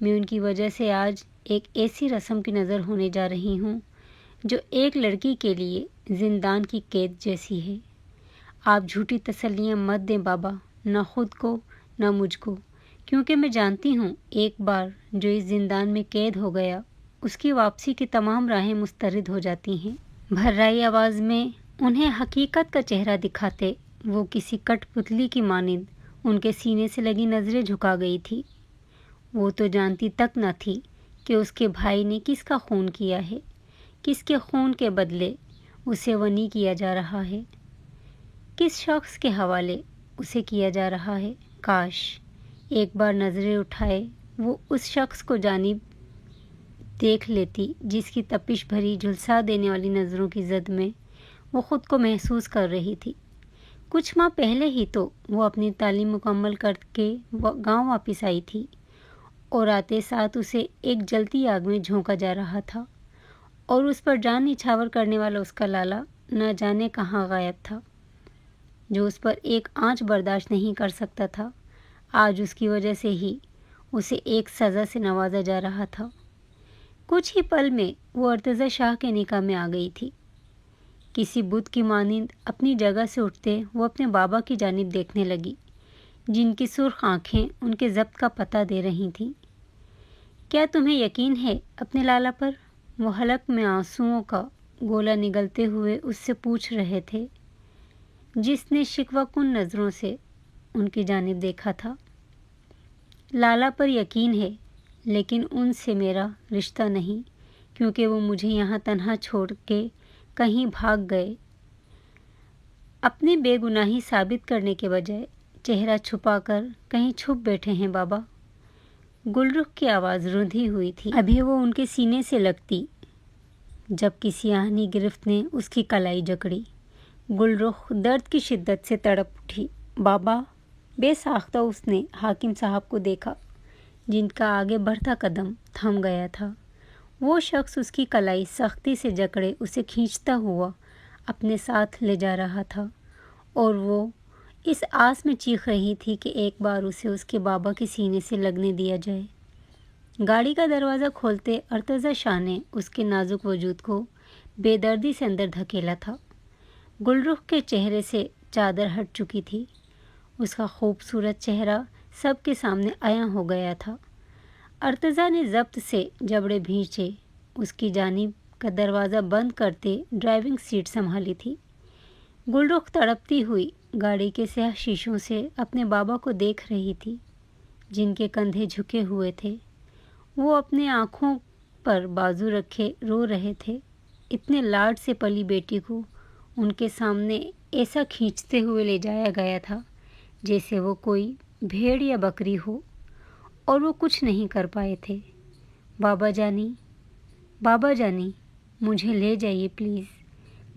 میں ان کی وجہ سے آج ایک ایسی رسم کی نظر ہونے جا رہی ہوں جو ایک لڑکی کے لیے زندان کی قید جیسی ہے۔ آپ جھوٹی تسلیاں مت دیں بابا، نہ خود کو نہ مجھ کو، کیونکہ میں جانتی ہوں ایک بار جو اس زندان میں قید ہو گیا اس کی واپسی کی تمام راہیں مسترد ہو جاتی ہیں۔ بھررائی آواز میں انہیں حقیقت کا چہرہ دکھاتے وہ کسی کٹ پتلی کی مانند ان کے سینے سے لگی نظریں جھکا گئی تھی۔ وہ تو جانتی تک نہ تھی کہ اس کے بھائی نے کس کا خون کیا ہے، کس کے خون کے بدلے اسے ونی کیا جا رہا ہے، کس شخص کے حوالے اسے کیا جا رہا ہے۔ کاش ایک بار نظریں اٹھائے وہ اس شخص کو جانب دیکھ لیتی جس کی تپش بھری جھلسا دینے والی نظروں کی زد میں وہ خود کو محسوس کر رہی تھی۔ کچھ ماہ پہلے ہی تو وہ اپنی تعلیم مکمل کر کے گاؤں واپس آئی تھی اور آتے ساتھ اسے ایک جلتی آگ میں جھونکا جا رہا تھا اور اس پر جان نچھاور کرنے والا اس کا لالا نہ جانے کہاں غائب تھا۔ جو اس پر ایک آنچ برداشت نہیں کر سکتا تھا، آج اس کی وجہ سے ہی اسے ایک سزا سے نوازا جا رہا تھا۔ کچھ ہی پل میں وہ ارتضی شاہ کے نکاح میں آ گئی تھی۔ کسی بت کی مانند اپنی جگہ سے اٹھتے وہ اپنے بابا کی جانب دیکھنے لگی، جن کی سرخ آنکھیں ان کے ضبط کا پتہ دے رہی تھیں۔ کیا تمہیں یقین ہے اپنے لالا پر؟ وہ حلق میں آنسوؤں کا گولا نگلتے ہوئے اس سے پوچھ رہے تھے، جس نے شکوہ کن نظروں سے ان کی جانب دیکھا تھا۔ لالا پر یقین ہے، لیکن ان سے میرا رشتہ نہیں، کیونکہ وہ مجھے یہاں تنہا چھوڑ کے کہیں بھاگ گئے۔ اپنی بے گناہی ثابت کرنے کے بجائے چہرہ چھپا کر کہیں چھپ بیٹھے ہیں بابا۔ گل رخ کی آواز روندھی ہوئی تھی، ابھی وہ ان کے سینے سے لگتی جب کسی آہنی گرفت نے اس کی کلائی جکڑی۔ گل رخ درد کی شدت سے تڑپ اٹھی۔ بابا! بے ساختہ اس نے حاکم صاحب کو دیکھا، جن کا آگے بڑھتا قدم تھم گیا تھا۔ وہ شخص اس کی کلائی سختی سے جکڑے اسے کھینچتا ہوا اپنے ساتھ لے جا رہا تھا، اور وہ اس آس میں چیخ رہی تھی کہ ایک بار اسے اس کے بابا کے سینے سے لگنے دیا جائے۔ گاڑی کا دروازہ کھولتے ارتضی شاہ نے اس کے نازک وجود کو بے دردی سے اندر دھکیلا تھا۔ گل رخ کے چہرے سے چادر ہٹ چکی تھی، اس کا خوبصورت چہرہ سب کے سامنے عیاں ہو گیا تھا۔ ارتضی نے ضبط سے جبڑے بھینچے اس کی جانب کا دروازہ بند کرتے ڈرائیونگ سیٹ سنبھالی تھی۔ گل رخ تڑپتی ہوئی گاڑی کے سیاہ شیشوں سے اپنے بابا کو دیکھ رہی تھی، جن کے کندھے جھکے ہوئے تھے۔ وہ اپنے آنکھوں پر بازو رکھے رو رہے تھے۔ اتنے لاڈ سے پلی بیٹی کو ان کے سامنے ایسا کھینچتے ہوئے لے جایا گیا تھا جیسے وہ کوئی بھیڑ یا بکری ہو، اور وہ کچھ نہیں کر پائے تھے۔ بابا جانی، بابا جانی، مجھے لے جائیے پلیز۔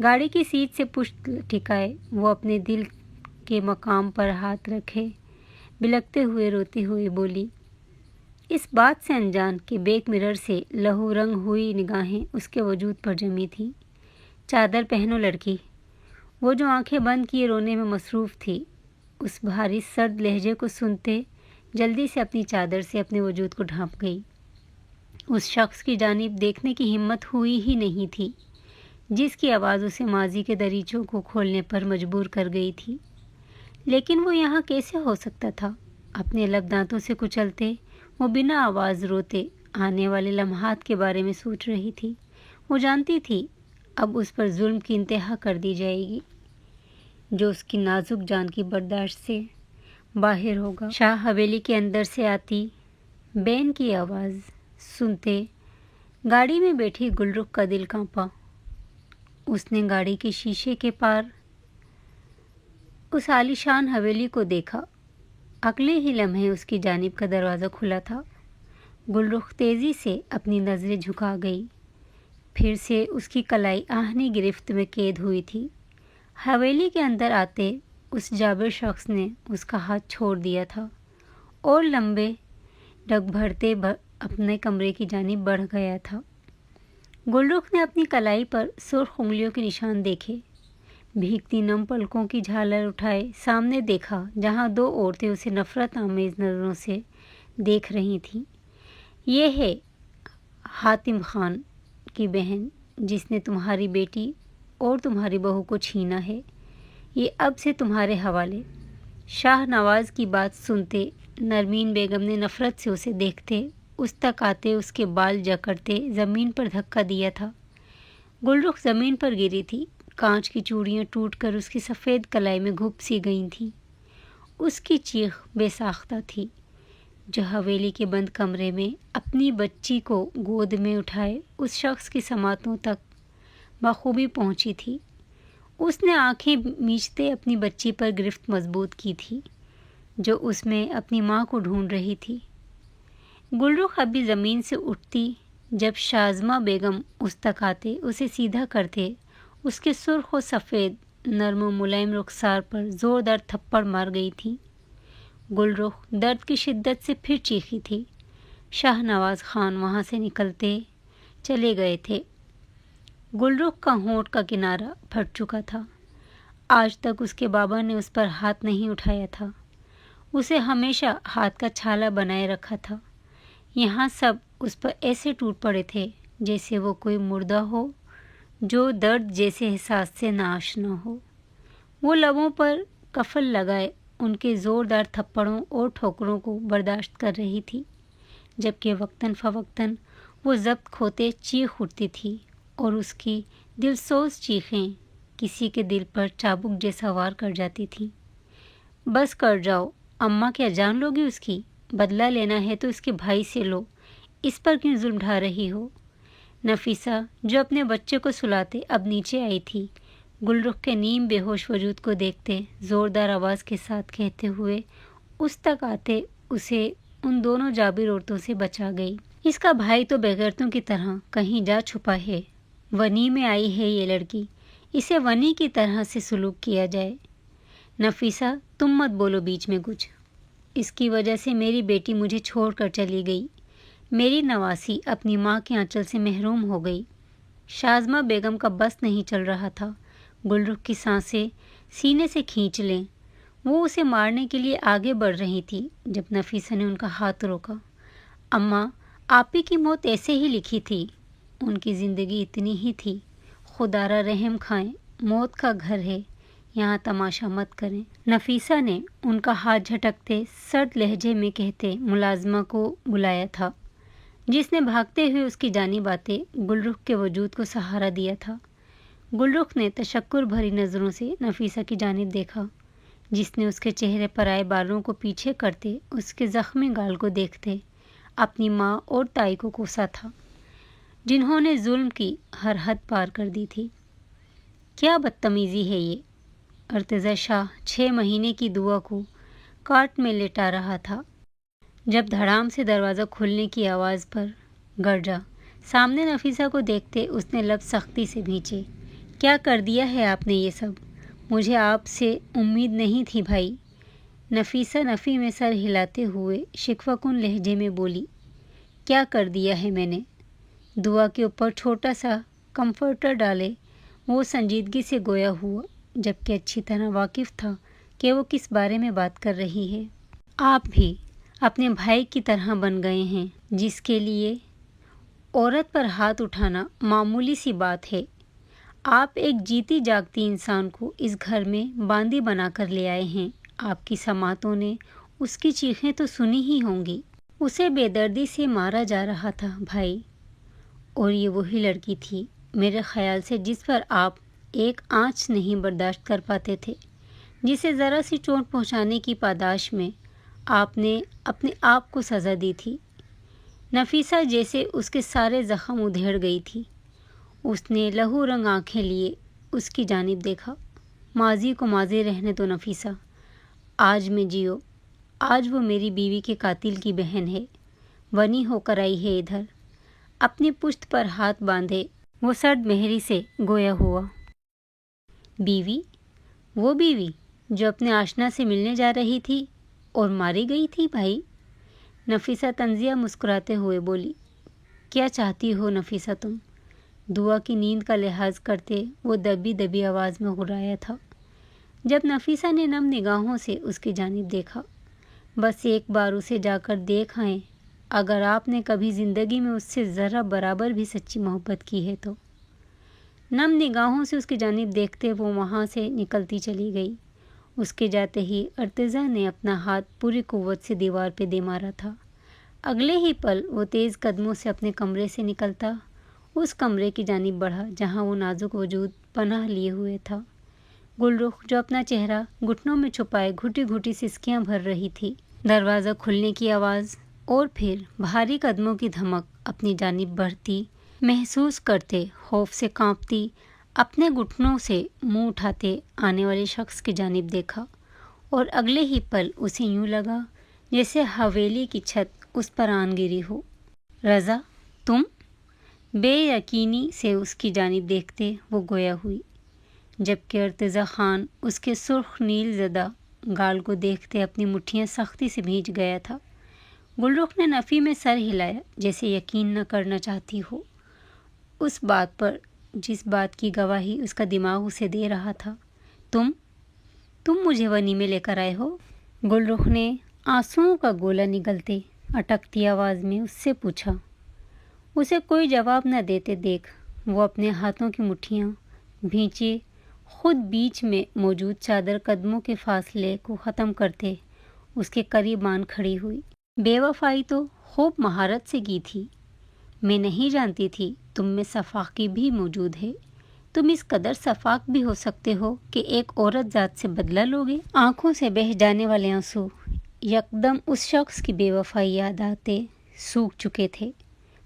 گاڑی کی سیٹ سے پشت ٹھکائے وہ اپنے دل کے مقام پر ہاتھ رکھے بلکتے ہوئے روتی ہوئی بولی، اس بات سے انجان کہ بیک مرر سے لہو رنگ ہوئی نگاہیں اس کے وجود پر جمی تھیں۔ چادر پہنو لڑکی۔ وہ جو آنکھیں بند کیے رونے میں مصروف تھی، اس بھاری سرد لہجے کو سنتے جلدی سے اپنی چادر سے اپنے وجود کو ڈھانپ گئی۔ اس شخص کی جانب دیکھنے کی ہمت ہوئی ہی نہیں تھی جس کی آواز اسے ماضی کے دریچوں کو کھولنے پر مجبور کر گئی تھی۔ لیکن وہ یہاں کیسے ہو سکتا تھا؟ اپنے لب دانتوں سے کچلتے وہ بنا آواز روتے آنے والے لمحات کے بارے میں سوچ رہی تھی۔ وہ جانتی تھی اب اس پر ظلم کی انتہا کر دی جائے گی جو اس کی نازک جان کی برداشت سے باہر ہوگا۔ شاہ حویلی کے اندر سے آتی بین کی آواز سنتے گاڑی میں بیٹھی گل رخ کا دل کانپا۔ اس نے گاڑی کے شیشے کے پار اس عالیشان حویلی کو دیکھا۔ اگلے ہی لمحے اس کی جانب کا دروازہ کھلا تھا۔ گل رخ تیزی سے اپنی نظریں جھکا گئی، پھر سے اس کی کلائی آہنی گرفت میں قید ہوئی تھی۔ حویلی کے اندر آتے اس جابر شخص نے اس کا ہاتھ چھوڑ دیا تھا اور لمبے ڈگ بھرتے اپنے کمرے کی جانب بڑھ گیا تھا۔ گل رخ نے اپنی کلائی پر سرخ انگلیوں کے نشان دیکھے، بھیگتی نم پلکوں کی جھالر اٹھائے سامنے دیکھا جہاں دو عورتیں اسے نفرت آمیز نظروں سے دیکھ رہی تھیں۔ یہ ہے حاتم خان کی بہن جس نے تمہاری بیٹی اور تمہاری بہو کو چھینا ہے، یہ اب سے تمہارے حوالے۔ شاہ نواز کی بات سنتے نرمین بیگم نے نفرت سے اسے دیکھتے، اس تک آتے اس کے بال جکڑتے زمین پر دھکا دیا تھا۔ گلرخ زمین پر گری تھی، کانچ کی چوڑیاں ٹوٹ کر اس کی سفید کلائی میں گھپ سی گئی تھیں۔ اس کی چیخ بے ساختہ تھی، جو حویلی کے بند کمرے میں اپنی بچی کو گود میں اٹھائے اس شخص کی سماعتوں تک بخوبی پہنچی تھی۔ اس نے آنکھیں میچتے اپنی بچی پر گرفت مضبوط کی تھی، جو اس میں اپنی ماں کو ڈھونڈ رہی تھی۔ گلرخ ابھی زمین سے اٹھتی جب شازمہ بیگم اس تک آتے، اسے سیدھا کرتے، اس کے سرخ و سفید نرم و ملائم رخسار پر زوردار تھپڑ مار گئی تھی۔ گلرخ درد کی شدت سے پھر چیخی تھی۔ شاہ نواز خان وہاں سے نکلتے چلے گئے تھے۔ گلرخ کا ہونٹ کا کنارہ پھٹ چکا تھا۔ آج تک اس کے بابا نے اس پر ہاتھ نہیں اٹھایا تھا، اسے ہمیشہ ہاتھ کا چھالا بنائے رکھا تھا۔ یہاں سب اس پر ایسے ٹوٹ پڑے تھے جیسے وہ کوئی مردہ ہو جو درد جیسے احساس سے ناآشنا ہو۔ وہ لبوں پر قفل لگائے ان کے زوردار تھپڑوں اور ٹھوکروں کو برداشت کر رہی تھی، جبکہ وقتاً فوقتاً وہ ضبط کھوتے چیخ اٹھتی تھی اور اس کی دلسوز چیخیں کسی کے دل پر چابک جیسا وار کر جاتی تھیں۔ بس کر جاؤ، اماں کیا جان لو گی اس کی؟ بدلہ لینا ہے تو اس کے بھائی سے لو، اس پر کیوں ظلم ڈھا رہی ہو؟ نفیسہ جو اپنے بچے کو سلاتے اب نیچے آئی تھی، گلرخ کے نیم بے ہوش وجود کو دیکھتے زوردار آواز کے ساتھ کہتے ہوئے اس تک آتے اسے ان دونوں جابر عورتوں سے بچا گئی۔ اس کا بھائی تو بغیرتوں کی طرح کہیں جا چھپا ہے، ونی میں آئی ہے یہ لڑکی، اسے ونی کی طرح سے سلوک کیا جائے۔ نفیسہ تم مت بولو بیچ میں کچھ، اس کی وجہ سے میری بیٹی مجھے چھوڑ کر چلی گئی، میری نواسی اپنی ماں کے آنچل سے محروم ہو گئی۔ شازمہ بیگم کا بس نہیں چل رہا تھا، گلرخ کی سانسیں سینے سے کھینچ لیں۔ وہ اسے مارنے کے لیے آگے بڑھ رہی تھی جب نفیسہ نے ان کا ہاتھ روکا۔ اماں، آپ ہی کی موت ایسے ہی لکھی تھی، ان کی زندگی اتنی ہی تھی، خدا را رحم کھائیں، موت کا گھر ہے، یہاں تماشا مت کریں۔ نفیسہ نے ان کا ہاتھ جھٹکتے سرد لہجے میں کہتے ملازمہ کو بلایا تھا، جس نے بھاگتے ہوئے اس کی جانب آتے گلرخ کے وجود کو سہارا دیا تھا۔ گلرخ نے تشکر بھری نظروں سے نفیسہ کی جانب دیکھا، جس نے اس کے چہرے پر آئے بالوں کو پیچھے کرتے اس کے زخمی گال کو دیکھتے اپنی ماں اور تائی کو کوسا تھا، جنہوں نے ظلم کی ہر حد پار کر دی تھی۔ کیا بدتمیزی ہے یہ! ارتضی شاہ 6 مہینے کی دعا کو کاٹ میں لٹا رہا تھا جب دھڑام سے دروازہ کھلنے کی آواز پر گرجا۔ سامنے نفیسہ کو دیکھتے اس نے لب سختی سے بھینچے۔ کیا کر دیا ہے آپ نے یہ سب؟ مجھے آپ سے امید نہیں تھی بھائی۔ نفیسہ نفی میں سر ہلاتے ہوئے شکوہ کن لہجے میں بولی، کیا کر دیا ہے میں نے؟ دعا کے اوپر چھوٹا سا کمفرٹر ڈالے وہ سنجیدگی سے گویا ہوا، جبکہ اچھی طرح واقف تھا کہ وہ کس بارے میں بات کر رہی ہے۔ آپ بھی اپنے بھائی کی طرح بن گئے ہیں، جس کے لیے عورت پر ہاتھ اٹھانا معمولی سی بات ہے۔ آپ ایک جیتی جاگتی انسان کو اس گھر میں باندی بنا کر لے آئے ہیں۔ آپ کی سماعتوں نے اس کی چیخیں تو سنی ہی ہوں گی، اسے بے دردی سے مارا جا رہا تھا بھائی، اور یہ وہی لڑکی تھی میرے خیال سے جس پر آپ ایک آنچ نہیں برداشت کر پاتے تھے، جسے ذرا سی چوٹ پہنچانے کی پاداش میں آپ نے اپنے آپ کو سزا دی تھی۔ نفیسہ جیسے اس کے سارے زخم ادھیڑ گئی تھی۔ اس نے لہو رنگ آنکھیں لیے اس کی جانب دیکھا۔ ماضی کو ماضی رہنے دو نفیسہ، آج میں جیو، آج وہ میری بیوی کے قاتل کی بہن ہے، ونی ہو کر آئی ہے ادھر۔ اپنی پشت پر ہاتھ باندھے وہ سرد مہری سے گویا ہوا۔ بیوی؟ وہ بیوی جو اپنے آشنا سے ملنے جا رہی تھی اور ماری گئی تھی بھائی؟ نفیسہ طنزیہ مسکراتے ہوئے بولی۔ کیا چاہتی ہو نفیسہ تم؟ دعا کی نیند کا لحاظ کرتے وہ دبی دبی آواز میں غرایا تھا۔ جب نفیسہ نے نم نگاہوں سے اس کی جانب دیکھا، بس ایک بار اسے جا کر دیکھ آئیں اگر آپ نے کبھی زندگی میں اس سے ذرا برابر بھی سچی محبت کی ہے تو۔ نم نگاہوں سے اس کی جانب دیکھتے وہ وہاں سے نکلتی چلی گئی۔ اس کے جاتے ہی ارتضیٰ نے اپنا ہاتھ پوری قوت سے دیوار پہ دے مارا تھا۔ اگلے ہی پل وہ تیز قدموں سے اپنے کمرے سے نکلتا اس کمرے کی جانب بڑھا جہاں وہ نازک وجود پناہ لیے ہوئے تھا۔ گل رخ جو اپنا چہرہ گھٹنوں میں چھپائے گھٹی گھٹی سسکیاں بھر رہی تھی، دروازہ کھلنے کی آواز اور پھر بھاری قدموں کی دھمک اپنی جانب بڑھتی محسوس کرتے خوف سے کانپتی اپنے گھٹنوں سے منہ اٹھاتے آنے والے شخص کی جانب دیکھا اور اگلے ہی پل اسے یوں لگا جیسے حویلی کی چھت اس پر آن گری ہو۔ رضا، تم؟ بے یقینی سے اس کی جانب دیکھتے وہ گویا ہوئی، جبکہ ارتضیٰ خان اس کے سرخ نیل زدہ گال کو دیکھتے اپنی مٹھیاں سختی سے بھینچ گیا تھا۔ گل رخ نے نفی میں سر ہلایا جیسے یقین نہ کرنا چاہتی ہو اس بات پر جس بات کی گواہی اس کا دماغ اسے دے رہا تھا۔ تم مجھے ونی میں لے کر آئے ہو؟ گل رخ نے آنسوؤں کا گولا نگلتے اٹکتی آواز میں اس سے پوچھا۔ اسے کوئی جواب نہ دیتے دیکھ وہ اپنے ہاتھوں کی مٹھیاں بھینچے خود بیچ میں موجود چادر قدموں کے فاصلے کو ختم کرتے اس کے قریب آن کھڑی ہوئی۔ بے وفائی تو خوب مہارت سے کی تھی، میں نہیں جانتی تھی تم میں صفاقی بھی موجود ہے۔ تم اس قدر صفاق بھی ہو سکتے ہو کہ ایک عورت ذات سے بدلہ لوگے۔ آنکھوں سے بہہ جانے والے آنسو یکدم اس شخص کی بے وفائی یاد آتے سوکھ چکے تھے۔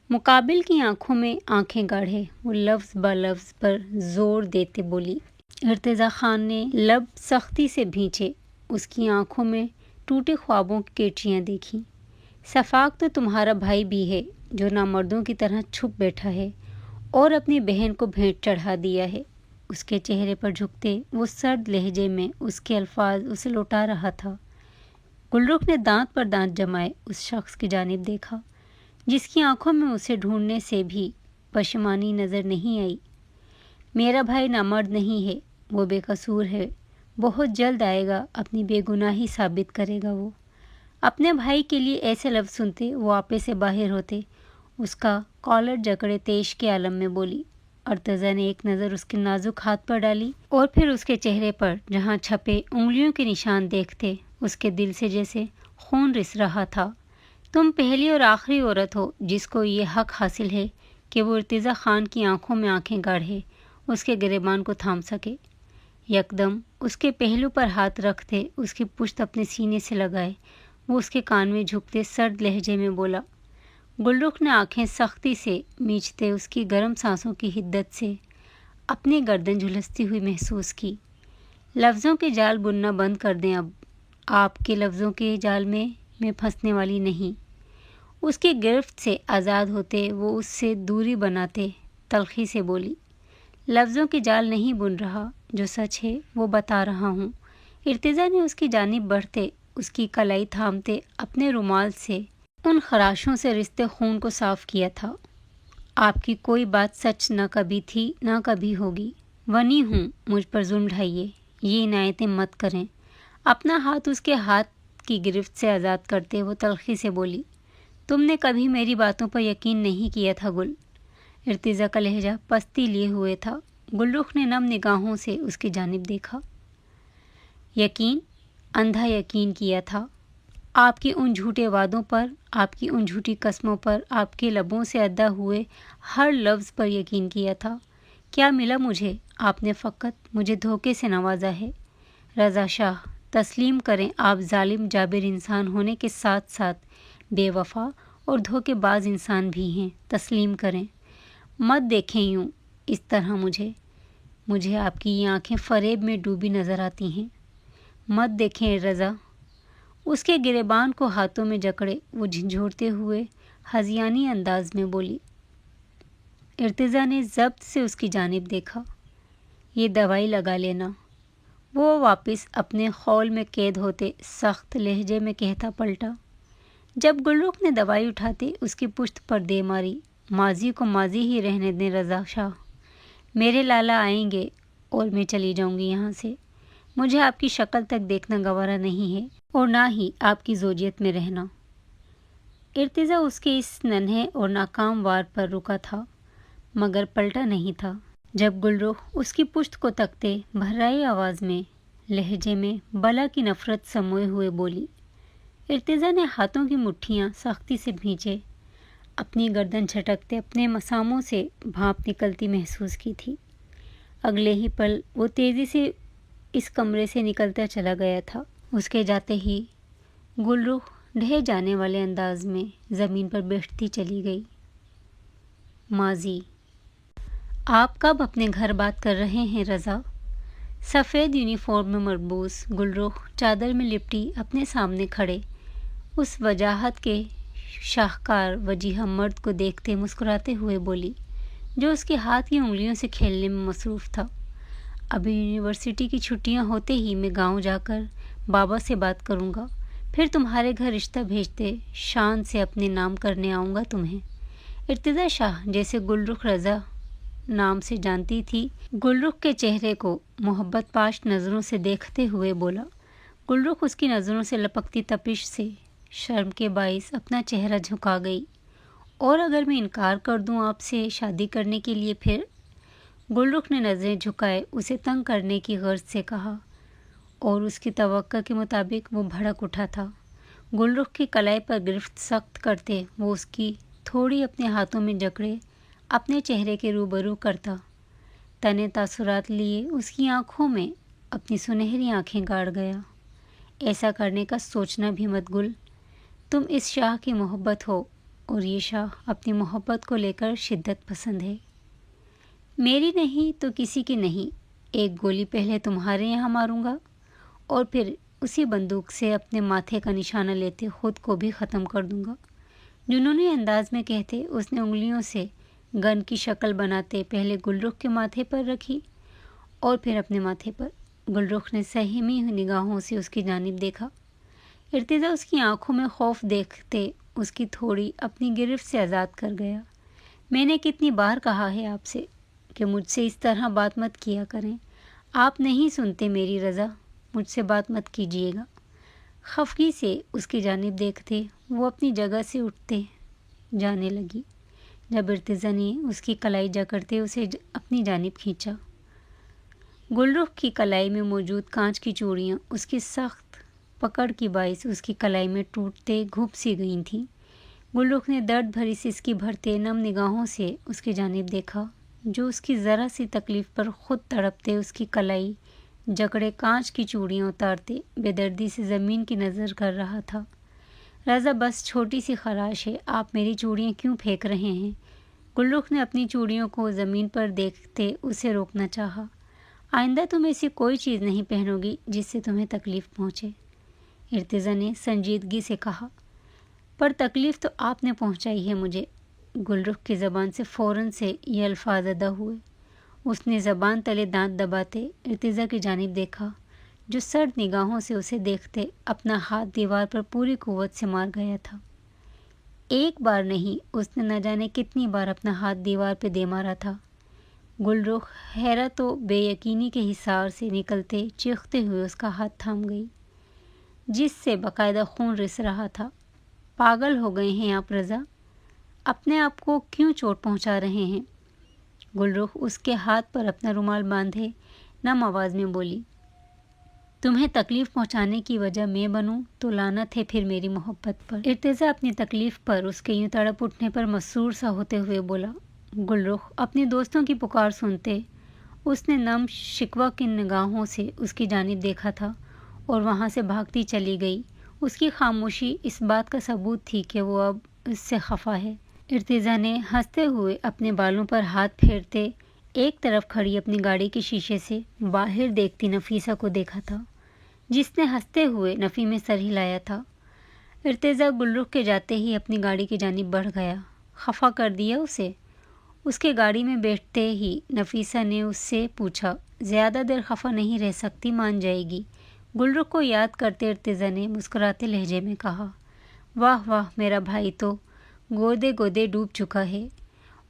مقابل کی آنکھوں میں آنکھیں گاڑے وہ لفظ با لفظ پر زور دیتے بولی۔ ارتضیٰ خان نے لب سختی سے بھینچے، اس کی آنکھوں میں ٹوٹے خوابوں کی کیچیاں دیکھیں۔ صفاق تو تمہارا بھائی بھی ہے جو نامردوں کی طرح چھپ بیٹھا ہے اور اپنی بہن کو بھیٹ چڑھا دیا ہے۔ اس کے چہرے پر جھکتے وہ سرد لہجے میں اس کے الفاظ اسے لوٹا رہا تھا۔ گل رخ نے دانت پر دانت جمائے اس شخص کی جانب دیکھا جس کی آنکھوں میں اسے ڈھونڈنے سے بھی پشیمانی نظر نہیں آئی۔ میرا بھائی نامرد نہیں ہے، وہ بے قصور ہے، بہت جلد آئے گا، اپنی بے گناہی ثابت کرے گا۔ وہ اپنے بھائی کے لیے ایسے لفظ سنتے وہ آپے سے باہر ہوتے۔ اس کا کالر جکڑے تیش کے عالم میں بولی۔ ارتضیٰ نے ایک نظر اس کے نازک ہاتھ پر ڈالی اور پھر اس کے چہرے پر جہاں چھپے انگلیوں کے نشان دیکھتے اس کے دل سے جیسے خون رس رہا تھا۔ تم پہلی اور آخری عورت ہو جس کو یہ حق حاصل ہے کہ وہ ارتضیٰ خان کی آنکھوں میں آنکھیں گاڑے اس کے گریبان کو تھام سکے۔ یکدم اس کے پہلو پر ہاتھ رکھتے اس کی پشت اپنے سینے سے لگائے وہ اس کے کان میں جھکتے سرد لہجے میں بولا۔ گل رخ نے آنکھیں سختی سے میچتے اس کی گرم سانسوں کی حدت سے اپنی گردن جھلستی ہوئی محسوس کی۔ لفظوں کے جال بننا بند کر دیں اب، آپ کے لفظوں کے جال میں پھنسنے والی نہیں۔ اس کی گرفت سے آزاد ہوتے وہ اس سے دوری بناتے تلخی سے بولی۔ لفظوں کے جال نہیں بن رہا، جو سچ ہے وہ بتا رہا ہوں۔ ارتضیٰ نے اس کی جانب بڑھتے اس کی کلائی تھامتے اپنے رومال سے ان خراشوں سے رشتے خون کو صاف کیا تھا۔ آپ کی کوئی بات سچ نہ کبھی تھی نہ کبھی ہوگی۔ ونی ہوں، مجھ پر ظلم ڈھائیے، یہ عنایتیں مت کریں۔ اپنا ہاتھ اس کے ہاتھ کی گرفت سے آزاد کرتے وہ تلخی سے بولی۔ تم نے کبھی میری باتوں پر یقین نہیں کیا تھا گل۔ ارتضیٰ کا لہجہ پستی لیے ہوئے تھا۔ گل رخ نے نم نگاہوں سے اس کی جانب دیکھا۔ یقین، اندھا یقین کیا تھا۔ آپ کے ان جھوٹے وعدوں پر، آپ کی ان جھوٹی قسموں پر، آپ کے لبوں سے ادا ہوئے ہر لفظ پر یقین کیا تھا۔ کیا ملا مجھے؟ آپ نے فقط مجھے دھوکے سے نوازا ہے۔ رضا شاہ، تسلیم کریں آپ ظالم جابر انسان ہونے کے ساتھ ساتھ بے وفا اور دھوکے باز انسان بھی ہیں۔ تسلیم کریں، مت دیکھیں یوں اس طرح مجھے آپ کی یہ آنکھیں فریب میں ڈوبی نظر آتی ہیں۔ مت دیکھیں رضا۔ اس کے گریبان کو ہاتھوں میں جکڑے وہ جھنجھوڑتے ہوئے ہذیانی انداز میں بولی۔ ارتضیٰ نے ضبط سے اس کی جانب دیکھا۔ یہ دوائی لگا لینا، وہ واپس اپنے خول میں قید ہوتے سخت لہجے میں کہتا پلٹا۔ جب گل رخ نے دوائی اٹھاتے اس کی پشت پر دے ماری۔ ماضی کو ماضی ہی رہنے دیں رضا شاہ، میرے لالا آئیں گے اور میں چلی جاؤں گی یہاں سے۔ مجھے آپ کی شکل تک دیکھنا گوارا نہیں ہے اور نہ ہی آپ کی زوجیت میں رہنا۔ ارتضیٰ اس کے اس ننھے اور ناکام وار پر رکا تھا مگر پلٹا نہیں تھا۔ جب گلرخ اس کی پشت کو تکتے بھرائی آواز میں لہجے میں بلا کی نفرت سموئے ہوئے بولی۔ ارتضیٰ نے ہاتھوں کی مٹھیاں سختی سے بھینچے، اپنی گردن جھٹکتے اپنے مساموں سے بھاپ نکلتی محسوس کی تھی۔ اگلے ہی پل وہ تیزی سے اس کمرے سے نکلتا چلا گیا تھا۔ اس کے جاتے ہی گلرخ ڈھہ جانے والے انداز میں زمین پر بیٹھتی چلی گئی۔ ماضی: آپ کب اپنے گھر بات کر رہے ہیں رضا؟ سفید یونیفارم میں مربوس گلرخ چادر میں لپٹی اپنے سامنے کھڑے اس وجاہت کے شاہکار وجیہہ مرد کو دیکھتے مسکراتے ہوئے بولی، جو اس کے ہاتھ کی انگلیوں سے کھیلنے میں مصروف تھا۔ ابھی یونیورسٹی کی چھٹیاں ہوتے ہی میں گاؤں جا کر بابا سے بات کروں گا، پھر تمہارے گھر رشتہ بھیجتے شان سے اپنے نام کرنے آؤں گا تمہیں۔ ارتضیٰ شاہ جیسے گلرخ رضا نام سے جانتی تھی، گلرخ کے چہرے کو محبت پاش نظروں سے دیکھتے ہوئے بولا۔ گلرخ اس کی نظروں سے لپکتی تپش سے شرم کے باعث اپنا چہرہ جھکا گئی۔ اور اگر میں انکار کر دوں آپ سے شادی کرنے کے لیے پھر؟ گلرخ نے نظریں جھکائے اسے تنگ کرنے کی غرض سے کہا، اور اس کی توقع کے مطابق وہ بھڑک اٹھا تھا۔ گلرخ کی کلائی پر گرفت سخت کرتے وہ اس کی تھوڑی اپنے ہاتھوں میں جکڑے اپنے چہرے کے روبرو کرتا۔ تنے تاثرات لیے اس کی آنکھوں میں اپنی سنہری آنکھیں گاڑ گیا۔ ایسا کرنے کا سوچنا بھی مت گل، تم اس شاہ کی محبت ہو اور یہ شاہ اپنی محبت کو لے کر شدت پسند ہے۔ میری نہیں تو کسی کی نہیں، ایک گولی پہلے تمہارے یہاں ماروں گا اور پھر اسی بندوق سے اپنے ماتھے کا نشانہ لیتے خود کو بھی ختم کر دوں گا۔ جنونی انداز میں کہتے اس نے انگلیوں سے گن کی شکل بناتے پہلے گلرخ کے ماتھے پر رکھی اور پھر اپنے ماتھے پر۔ گلرخ نے سہمی نگاہوں سے اس کی جانب دیکھا۔ ارتضیٰ اس کی آنکھوں میں خوف دیکھتے اس کی تھوڑی اپنی گرفت سے آزاد کر گیا۔ میں نے کتنی بار کہا ہے آپ سے کہ مجھ سے اس طرح بات مت کیا کریں، آپ نہیں سنتے میری رضا، مجھ سے بات مت کیجیے گا۔ خفگی سے اس کی جانب دیکھتے وہ اپنی جگہ سے اٹھتے جانے لگی، جب ارتضیٰ نے اس کی کلائی جکڑتے اسے اپنی جانب کھینچا۔ گلرخ کی کلائی میں موجود کانچ کی چوڑیاں اس کی سخت پکڑ کی باعث اس کی کلائی میں ٹوٹتے گھپ سی گئی تھیں۔ گلرخ نے درد بھری سسکی بھرتے نم نگاہوں سے اس کی جانب دیکھا، جو اس کی ذرا سی تکلیف پر خود تڑپتے اس کی کلائی جکڑے کانچ کی چوڑیاں اتارتے بے دردی سے زمین کی نظر کر رہا تھا۔ رضا بس چھوٹی سی خراش ہے، آپ میری چوڑیاں کیوں پھینک رہے ہیں؟ گلرخ نے اپنی چوڑیوں کو زمین پر دیکھتے اسے روکنا چاہا۔ آئندہ تم ایسی کوئی چیز نہیں پہنو گی جس سے تمہیں تکلیف پہنچے، ارتضیٰ نے سنجیدگی سے کہا۔ پر تکلیف تو آپ نے پہنچائی ہے مجھے۔ گلرخ کی زبان سے فوراً سے یہ الفاظ ادا ہوئے۔ اس نے زبان تلے دانت دباتے ارتضیٰ کی جانب دیکھا، جو سرد نگاہوں سے اسے دیکھتے اپنا ہاتھ دیوار پر پوری قوت سے مار گیا تھا۔ ایک بار نہیں، اس نے نہ جانے کتنی بار اپنا ہاتھ دیوار پہ دے مارا تھا۔ گلرخ حیرت و بے یقینی کے حصار سے نکلتے چیختے ہوئے اس کا ہاتھ تھام گئی، جس سے باقاعدہ خون رس رہا تھا۔ پاگل ہو گئے ہیں آپ رضا، اپنے آپ کو کیوں چوٹ پہنچا رہے ہیں؟ گلرخ اس کے ہاتھ پر اپنا رومال باندھے نم آواز میں بولی، تمہیں تکلیف پہنچانے کی وجہ میں بنوں تو لعنت ہے پھر میری محبت پر۔ ارتضیٰ اپنی تکلیف پر اس کے یوں تڑپ اٹھنے پر مسرور سا ہوتے ہوئے بولا۔ گلرخ اپنی دوستوں کی پکار سنتے اس نے نم شکوہ کی نگاہوں سے اس کی جانب دیکھا تھا اور وہاں سے بھاگتی چلی گئی۔ اس کی خاموشی اس بات کا ثبوت تھی کہ وہ اب اس سے خفا ہے۔ ارتضیٰ نے ہنستے ہوئے اپنے بالوں پر ہاتھ پھیرتے ایک طرف کھڑی اپنی گاڑی کے شیشے سے باہر دیکھتی نفیسہ کو دیکھا تھا، جس نے ہنستے ہوئے نفی میں سر ہلایا تھا۔ ارتضیٰ گلرخ کے جاتے ہی اپنی گاڑی کی جانب بڑھ گیا۔ خفا کر دیا اسے؟ اس کے گاڑی میں بیٹھتے ہی نفیسہ نے اس سے پوچھا۔ زیادہ دیر خفا نہیں رہ سکتی، مان جائے گی، گلرخ کو یاد کرتے ارتضیٰ نے مسکراتے لہجے میں کہا۔ واہ واہ، میرا بھائی تو گودے گودے ڈوب چکا ہے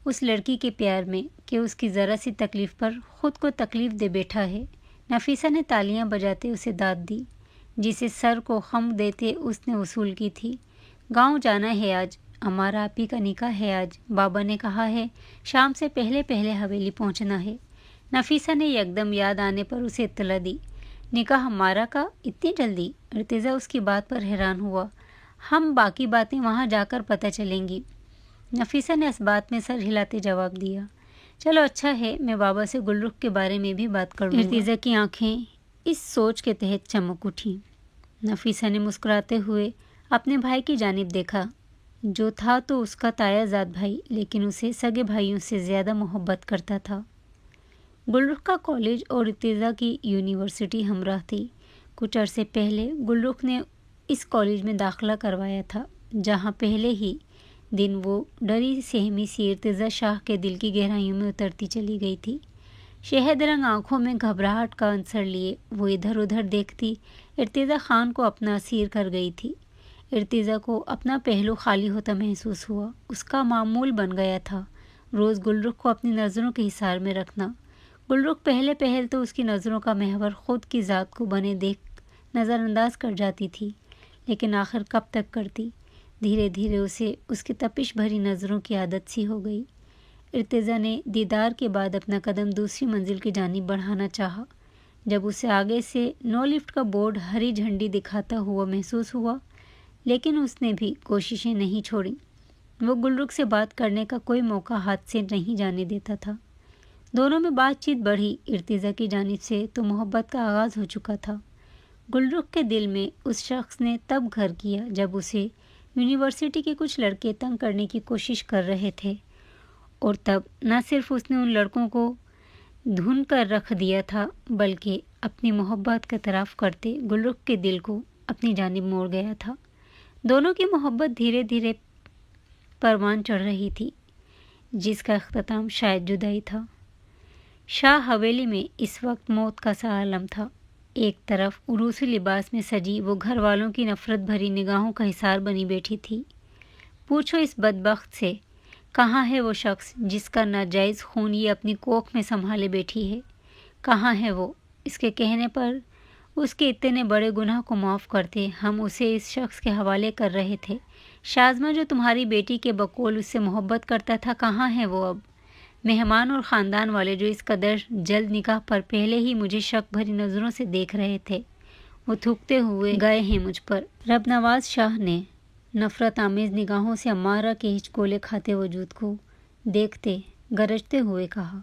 اس لڑکی کے پیار میں کہ اس کی ذرا سی تکلیف پر خود کو تکلیف دے بیٹھا ہے۔ نفیسہ نے تالیاں بجاتے اسے داد دی، جسے سر کو خم دیتے اس نے وصول کی تھی۔ گاؤں جانا ہے آج، ہمارا آپی کا نکاح ہے آج، بابا نے کہا ہے شام سے پہلے پہلے حویلی پہنچنا ہے۔ نفیسہ نے یکدم یاد آنے پر اسے اطلاع دی۔ نکاح ہمارا کا اتنی جلدی؟ ارتضیٰ اس کی بات پر حیران ہوا۔ ہم باقی باتیں وہاں جا کر پتہ چلیں گی۔ نفیسہ نے اس بات میں سر ہلاتے جواب دیا۔ چلو اچھا ہے، میں بابا سے گل رخ کے بارے میں بھی بات کر لوں گا۔ ارتضیٰ کی آنکھیں اس سوچ کے تحت چمک اٹھیں۔ نفیسہ نے مسکراتے ہوئے اپنے بھائی کی جانب دیکھا، جو تھا تو اس کا تایا زاد بھائی، لیکن اسے سگے بھائیوں سے زیادہ محبت کرتا تھا۔ گل رخ کا کالج اور ارتضیٰ کی یونیورسٹی ہمراہ تھی۔ کچھ عرصے پہلے گل رخ نے اس کالج میں داخلہ کروایا تھا، جہاں پہلے ہی دن وہ ڈری سہمی سی ارتضیٰ شاہ کے دل کی گہرائیوں میں اترتی چلی گئی تھی۔ شہد رنگ آنکھوں میں گھبراہٹ کا عنصر لیے وہ ادھر ادھر دیکھتی ارتضیٰ خان کو اپنا اسیر کر گئی تھی۔ ارتضیٰ کو اپنا پہلو خالی ہوتا محسوس ہوا۔ اس کا معمول بن گیا تھا روز گل رخ کو اپنی نظروں کے حصار میں رکھنا۔ گل رخ پہلے پہل تو اس کی نظروں کا محور خود کی ذات کو بنے دیکھ نظر انداز کر جاتی تھی، لیکن آخر کب تک کرتی؟ دھیرے دھیرے اسے اس کی تپش بھری نظروں کی عادت سی ہو گئی۔ ارتضیٰ نے دیدار کے بعد اپنا قدم دوسری منزل کی جانب بڑھانا چاہا، جب اسے آگے سے نو لفٹ کا بورڈ ہری جھنڈی دکھاتا ہوا محسوس ہوا، لیکن اس نے بھی کوششیں نہیں چھوڑیں۔ وہ گل رخ سے بات کرنے کا کوئی موقع ہاتھ سے نہیں جانے دیتا تھا۔ دونوں میں بات چیت بڑھی۔ ارتضیٰ کی جانب سے تو محبت کا آغاز ہو چکا تھا۔ گل رخ کے دل میں اس شخص نے تب گھر کیا جب اسے یونیورسٹی کے کچھ لڑکے تنگ کرنے کی کوشش کر رہے تھے، اور تب نہ صرف اس نے ان لڑکوں کو دھن کر رکھ دیا تھا، بلکہ اپنی محبت کا اعتراف کرتے گل رخ کے دل کو اپنی جانب موڑ گیا تھا۔ دونوں کی محبت دھیرے دھیرے پروان چڑھ رہی تھی، جس کا اختتام شاید جدائی تھا۔ شاہ حویلی میں اس وقت موت کا سا عالم تھا۔ ایک طرف عروسی لباس میں سجی وہ گھر والوں کی نفرت بھری نگاہوں کا حصار بنی بیٹھی تھی۔ پوچھو اس بدبخت سے، کہاں ہے وہ شخص جس کا ناجائز خون یہ اپنی کوکھ میں سنبھالے بیٹھی ہے؟ کہاں ہے وہ؟ اس کے کہنے پر اس کے اتنے بڑے گناہ کو معاف کرتے ہم اسے اس شخص کے حوالے کر رہے تھے۔ شازمہ جو تمہاری بیٹی کے بقول اس سے محبت کرتا تھا، کہاں ہے وہ اب؟ مہمان اور خاندان والے جو اس قدر جلد نکاح پر پہلے ہی مجھے شک بھری نظروں سے دیکھ رہے تھے، وہ تھوکتے ہوئے گئے ہیں مجھ پر۔ رب نواز شاہ نے نفرت آمیز نگاہوں سے امارہ کے ہچکولے کھاتے وجود کو دیکھتے گرجتے ہوئے کہا۔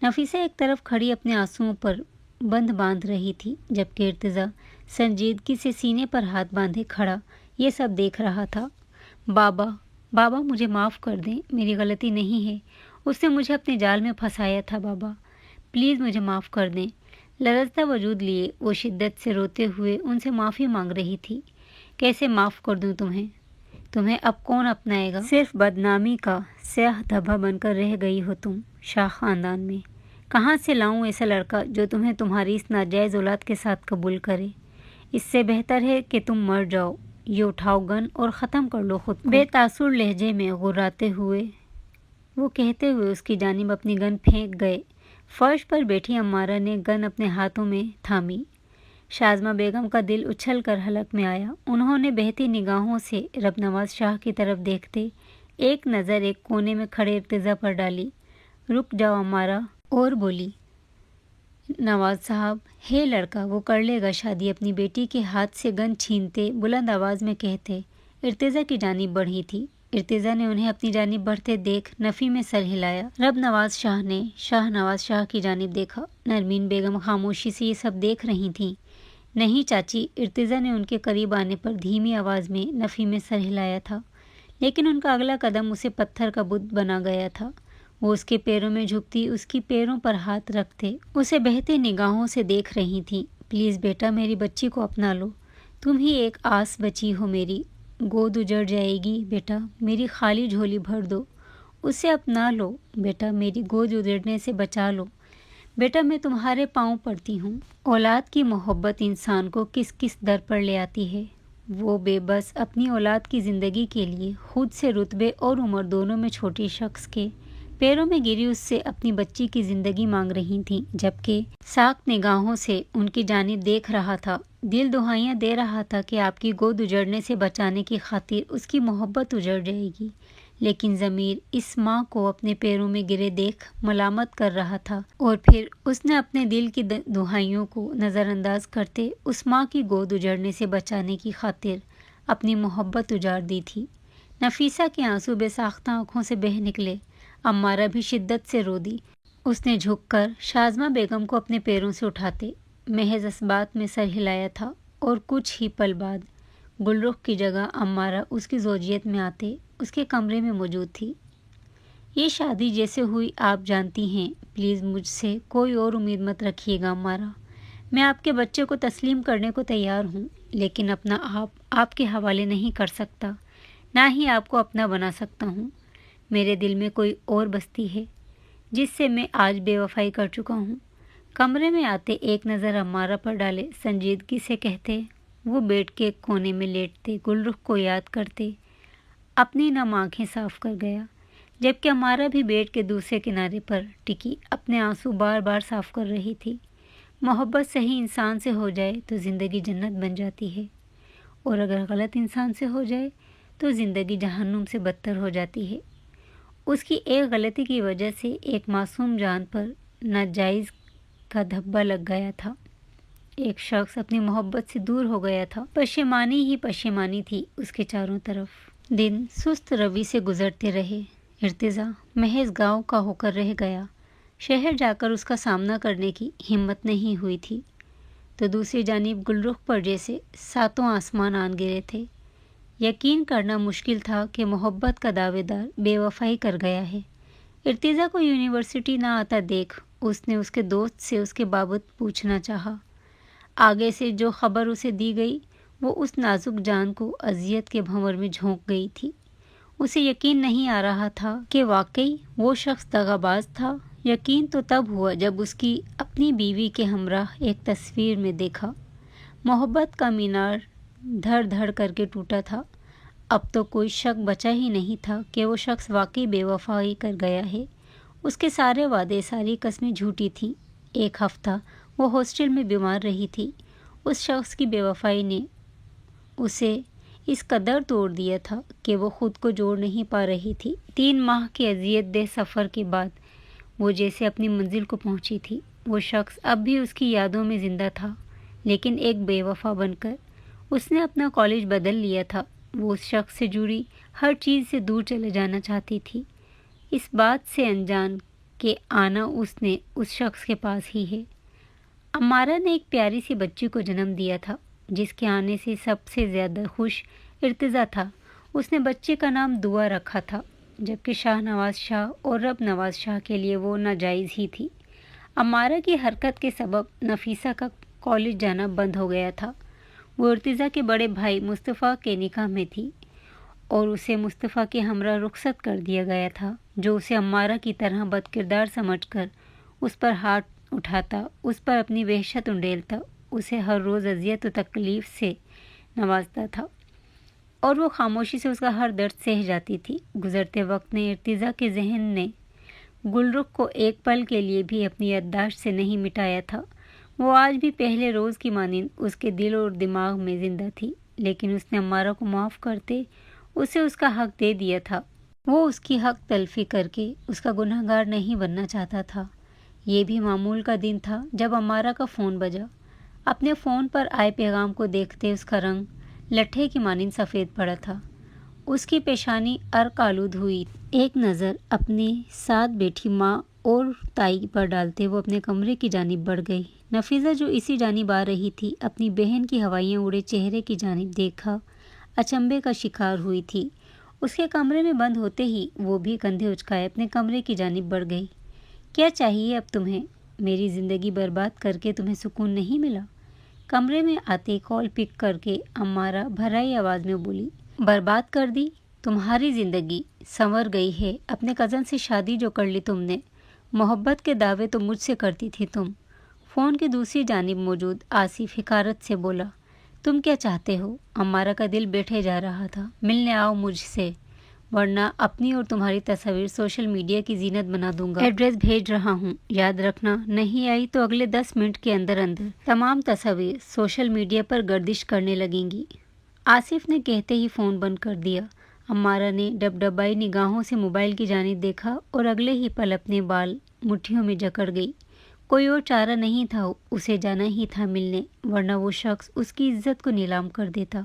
نفیسہ ایک طرف کھڑی اپنے آنسوؤں پر بند باندھ رہی تھی، جبکہ ارتضیٰ سنجیدگی سے سینے پر ہاتھ باندھے کھڑا یہ سب دیکھ رہا تھا۔ بابا مجھے معاف کر دیں، میری غلطی نہیں ہے، اس نے مجھے اپنے جال میں پھنسایا تھا، بابا پلیز مجھے معاف کر دیں۔ لرزتا وجود لیے وہ شدت سے روتے ہوئے ان سے معافی مانگ رہی تھی۔ کیسے معاف کر دوں تمہیں اب کون اپنائے گا؟ صرف بدنامی کا سیاہ دھبا بن کر رہ گئی ہو تم شاہ خاندان میں۔ کہاں سے لاؤں ایسا لڑکا جو تمہیں تمہاری اس ناجائز اولاد کے ساتھ قبول کرے؟ اس سے بہتر ہے کہ تم مر جاؤ، یہ اٹھاؤ گن اور ختم کر لو خود کو۔ بے تاثر لہجے میں غراتے ہوئے وہ کہتے ہوئے اس کی جانب اپنی گن پھینک گئے۔ فرش پر بیٹھی امارہ نے گن اپنے ہاتھوں میں تھامی۔ شازمہ بیگم کا دل اچھل کر حلق میں آیا۔ انہوں نے بہتی نگاہوں سے رب نواز شاہ کی طرف دیکھتے ایک نظر ایک کونے میں کھڑے ارتضیٰ پر ڈالی۔ رک جاؤ امارہ، اور بولی، نواز صاحب ہے لڑکا، وہ کر لے گا شادی، اپنی بیٹی کے ہاتھ سے گن چھینتے بلند آواز میں کہتے ارتضیٰ کی جانب بڑھی تھی۔ ارتضیٰ نے انہیں اپنی جانب بڑھتے دیکھ نفی میں سر ہلایا۔ رب نواز شاہ نے شاہ نواز شاہ کی جانب دیکھا۔ نرمین بیگم خاموشی سے یہ سب دیکھ رہی تھیں۔ نہیں چاچی، ارتضیٰ نے ان کے قریب آنے پر دھیمی آواز میں نفی میں سر ہلایا تھا، لیکن ان کا اگلا قدم اسے پتھر کا بت بنا گیا تھا۔ وہ اس کے پیروں میں جھکتی اس کی پیروں پر ہاتھ رکھتے اسے بہتے نگاہوں سے دیکھ رہی تھیں۔ پلیز بیٹا، میری بچی کو اپنا لو، تم ہی ایک آس بچی ہو میری، گود اجڑ جائے گی بیٹا، میری خالی جھولی بھر دو، اسے اپنا لو بیٹا، میری گود اجڑنے سے بچا لو بیٹا، میں تمہارے پاؤں پڑتی ہوں۔ اولاد کی محبت انسان کو کس کس در پر لے آتی ہے۔ وہ بے بس اپنی اولاد کی زندگی کے لیے خود سے رتبے اور عمر دونوں میں چھوٹی شخص کے پیروں میں گری اس سے اپنی بچی کی زندگی مانگ رہی تھیں، جبکہ ساکھ نگاہوں سے ان کی جانب دیکھ رہا تھا۔ دل دہائیاں دے رہا تھا کہ آپ کی گود اجڑنے سے بچانے کی خاطر اس کی محبت اجڑ جائے گی، لیکن ضمیر اس ماں کو اپنے پیروں میں گرے دیکھ ملامت کر رہا تھا، اور پھر اس نے اپنے دل کی دہائیوں کو نظر انداز کرتے اس ماں کی گود اجڑنے سے بچانے کی خاطر اپنی محبت اجاڑ دی تھی۔ نفیسہ کے آنسو بے ساختہ آنکھوں سے بہہ نکلے۔ عمارہ بھی شدت سے رو دی۔ اس نے جھک کر شازمہ بیگم کو اپنے پیروں سے اٹھاتے محض اس بات میں سر ہلایا تھا، اور کچھ ہی پل بعد گلرخ کی جگہ عمارہ اس کی زوجیت میں آتے اس کے کمرے میں موجود تھی۔ یہ شادی جیسے ہوئی آپ جانتی ہیں، پلیز مجھ سے کوئی اور امید مت رکھیے گا عمارہ۔ میں آپ کے بچے کو تسلیم کرنے کو تیار ہوں، لیکن اپنا آپ کے حوالے نہیں کر سکتا، نہ ہی آپ کو اپنا بنا سکتا ہوں۔ میرے دل میں کوئی اور بستی ہے جس سے میں آج بے وفائی کر چکا ہوں۔ کمرے میں آتے ایک نظر عمارہ پر ڈالے، سنجیدگی سے کہتے۔ وہ بیڈ کے کونے میں لیٹتے گلرخ کو یاد کرتے اپنی نم آنکھیں صاف کر گیا، جبکہ عمارہ بھی بیڈ کے دوسرے کنارے پر ٹکی اپنے آنسو بار بار صاف کر رہی تھی۔ محبت صحیح انسان سے ہو جائے تو زندگی جنت بن جاتی ہے، اور اگر غلط انسان سے ہو جائے تو زندگی جہنم سے بدتر ہو جاتی ہے۔ اس کی ایک غلطی کی وجہ سے ایک معصوم جان پر ناجائز کا دھبہ لگ گیا تھا۔ ایک شخص اپنی محبت سے دور ہو گیا تھا۔ پشیمانی ہی پشیمانی تھی اس کے چاروں طرف۔ دن سست روی سے گزرتے رہے۔ ارتضیٰ محض گاؤں کا ہو کر رہ گیا۔ شہر جا کر اس کا سامنا کرنے کی ہمت نہیں ہوئی تھی، تو دوسری جانب گلرخ پر جیسے ساتوں آسمان آن گرے تھے۔ یقین کرنا مشکل تھا کہ محبت کا دعوے دار بے وفائی کر گیا ہے۔ ارتضیٰ کو یونیورسٹی نہ آتا دیکھ اس نے اس کے دوست سے اس کے بابت پوچھنا چاہا۔ آگے سے جو خبر اسے دی گئی وہ اس نازک جان کو اذیت کے بھنور میں جھونک گئی تھی۔ اسے یقین نہیں آ رہا تھا کہ واقعی وہ شخص دغا باز تھا۔ یقین تو تب ہوا جب اس کی اپنی بیوی کے ہمراہ ایک تصویر میں دیکھا۔ محبت کا مینار دھڑ دھڑ کر کے ٹوٹا تھا۔ اب تو کوئی شک بچا ہی نہیں تھا کہ وہ شخص واقعی بے وفائی کر گیا ہے۔ اس کے سارے وعدے، ساری قسمیں جھوٹی تھیں۔ ایک ہفتہ وہ ہاسٹل میں بیمار رہی تھی۔ اس شخص کی بے وفائی نے اسے اس قدر توڑ دیا تھا کہ وہ خود کو جوڑ نہیں پا رہی تھی۔ 3 ماہ کے اذیت دہ سفر کے بعد وہ جیسے اپنی منزل کو پہنچی تھی۔ وہ شخص اب بھی اس کی یادوں میں زندہ تھا، لیکن ایک بے وفا بن کر۔ اس نے اپنا کالج بدل لیا تھا۔ وہ اس شخص سے جڑی ہر چیز سے دور چلے جانا چاہتی تھی، اس بات سے انجان کہ آنا اس نے اس شخص کے پاس ہی ہے۔ عمارہ نے ایک پیاری سی بچی کو جنم دیا تھا، جس کے آنے سے سب سے زیادہ خوش ارتضیٰ تھا۔ اس نے بچے کا نام دعا رکھا تھا، جبکہ شاہ نواز شاہ اور رب نواز شاہ کے لیے وہ ناجائز ہی تھی۔ عمارہ کی حرکت کے سبب نفیسہ کا کالج جانا بند ہو گیا تھا۔ وہ ارتضیٰ کے بڑے بھائی مصطفیٰ کے نکاح میں تھی، اور اسے مصطفیٰ کے ہمراہ رخصت کر دیا گیا تھا، جو اسے عمارہ کی طرح بد کردار سمجھ کر اس پر ہاتھ اٹھاتا، اس پر اپنی وحشت انڈیلتا، اسے ہر روز اذیت و تکلیف سے نوازتا تھا، اور وہ خاموشی سے اس کا ہر درد سہ جاتی تھی۔ گزرتے وقت نے ارتضیٰ کے ذہن نے گلرخ کو ایک پل کے لیے بھی اپنی یادداشت سے نہیں مٹایا تھا۔ وہ آج بھی پہلے روز کی مانند اس کے دل اور دماغ میں زندہ تھی، لیکن اس نے عمارہ کو معاف کرتے اسے اس کا حق دے دیا تھا۔ وہ اس کی حق تلفی کر کے اس کا گناہ گار نہیں بننا چاہتا تھا۔ یہ بھی معمول کا دن تھا جب عمارہ کا فون بجا۔ اپنے فون پر آئے پیغام کو دیکھتے اس کا رنگ لٹھے کی مانند سفید پڑا تھا۔ اس کی پیشانی عرق آلود ہوئی۔ ایک نظر اپنے ساتھ بیٹھی ماں اور تائی پر ڈالتے وہ اپنے کمرے کی جانب بڑھ گئی۔ نفیسہ جو اسی جانب آ رہی تھی، اپنی بہن کی ہوائیاں اڑے چہرے کی جانب دیکھا اچنبھے کا شکار ہوئی تھی۔ اس کے کمرے میں بند ہوتے ہی وہ بھی کندھے اچکائے اپنے کمرے کی جانب بڑھ گئی۔ کیا چاہیے اب تمہیں؟ میری زندگی برباد کر کے تمہیں سکون نہیں ملا؟ کمرے میں آتے کال پک کر کے عمارہ بھرائی آواز میں بولی۔ برباد کر دی؟ تمہاری زندگی سنور گئی ہے۔ اپنے کزن سے شادی جو کر لی تم نے، محبت کے دعوے تو مجھ سے کرتی تھی تم۔ فون کی دوسری جانب موجود آصف حقارت سے بولا۔ تم کیا چاہتے ہو؟ عمارہ کا دل بیٹھے جا رہا تھا۔ ملنے آؤ مجھ سے، ورنہ اپنی اور تمہاری تصاویر سوشل میڈیا کی زینت بنا دوں گا۔ ایڈریس بھیج رہا ہوں، یاد رکھنا، نہیں آئی تو اگلے 10 منٹ کے اندر تمام تصاویر سوشل میڈیا پر گردش کرنے لگیں گی۔ آصف نے کہتے ہی فون بند کر دیا۔ امارہ نے ڈبڈبائی نگاہوں سے موبائل کی جانب دیکھا اور اگلے ہی پل اپنے بال مٹھیوں میں جکڑ گئی۔ کوئی اور چارہ نہیں تھا، اسے جانا ہی تھا ملنے، ورنہ وہ شخص اس کی عزت کو نیلام کر دیتا۔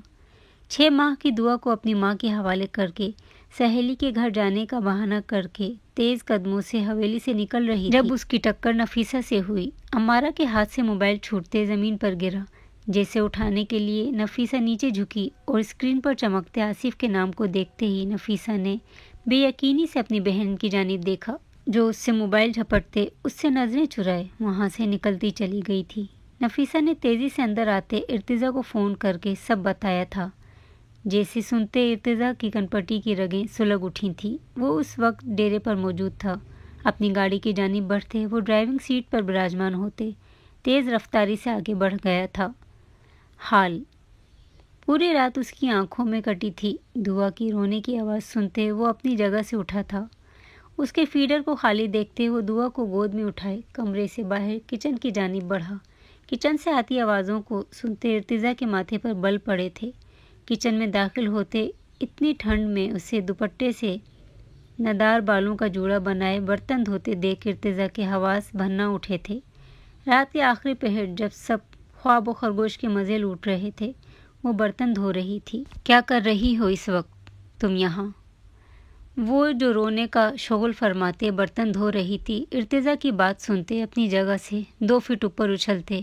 6 ماہ کی دعا کو اپنی ماں کے حوالے کر کے سہیلی کے گھر جانے کا بہانہ کر کے تیز قدموں سے حویلی سے نکل رہی تھی، جب اس کی ٹکر نفیسہ سے ہوئی۔ امارہ کے ہاتھ سے موبائل چھوٹتے زمین پر گرا۔ جیسے اٹھانے کے لیے نفیسہ نیچے جھکی اور اسکرین پر چمکتے آصف کے نام کو دیکھتے ہی نفیسہ نے بے یقینی سے اپنی بہن کی جانب دیکھا، جو اس سے موبائل جھپٹتے اس سے نظریں چرائے وہاں سے نکلتی چلی گئی تھی۔ نفیسہ نے تیزی سے اندر آتے ارتضیٰ کو فون کر کے سب بتایا تھا۔ جیسے سنتے ارتضیٰ کی کنپٹی کی رگیں سلگ اٹھی تھیں۔ وہ اس وقت ڈیرے پر موجود تھا۔ اپنی گاڑی کی جانب بڑھتے وہ ڈرائیونگ سیٹ پر براجمان ہوتے تیز رفتاری سے آگے بڑھ گیا تھا۔ حال پوری رات اس کی آنکھوں میں کٹی تھی۔ دعا کی رونے کی آواز سنتے وہ اپنی جگہ سے اٹھا تھا۔ اس کے فیڈر کو خالی دیکھتے وہ دعا کو گود میں اٹھائے کمرے سے باہر کچن کی جانب بڑھا۔ کچن سے آتی آوازوں کو سنتے ارتضیٰ کے ماتھے پر بل پڑے تھے۔ کچن میں داخل ہوتے اتنی ٹھنڈ میں اسے دوپٹے سے ندار بالوں کا جوڑا بنائے برتن دھوتے دیکھ ارتضیٰ کے حواس بھننا اٹھے تھے۔ رات کے آخری پہر جب سب خواب و خرگوش کے مزے لوٹ رہے تھے، وہ برتن دھو رہی تھی۔ کیا کر رہی ہو اس وقت تم یہاں؟ وہ جو رونے کا شغل فرماتے برتن دھو رہی تھی، ارتضیٰ کی بات سنتے اپنی جگہ سے 2 فٹ اوپر اچھلتے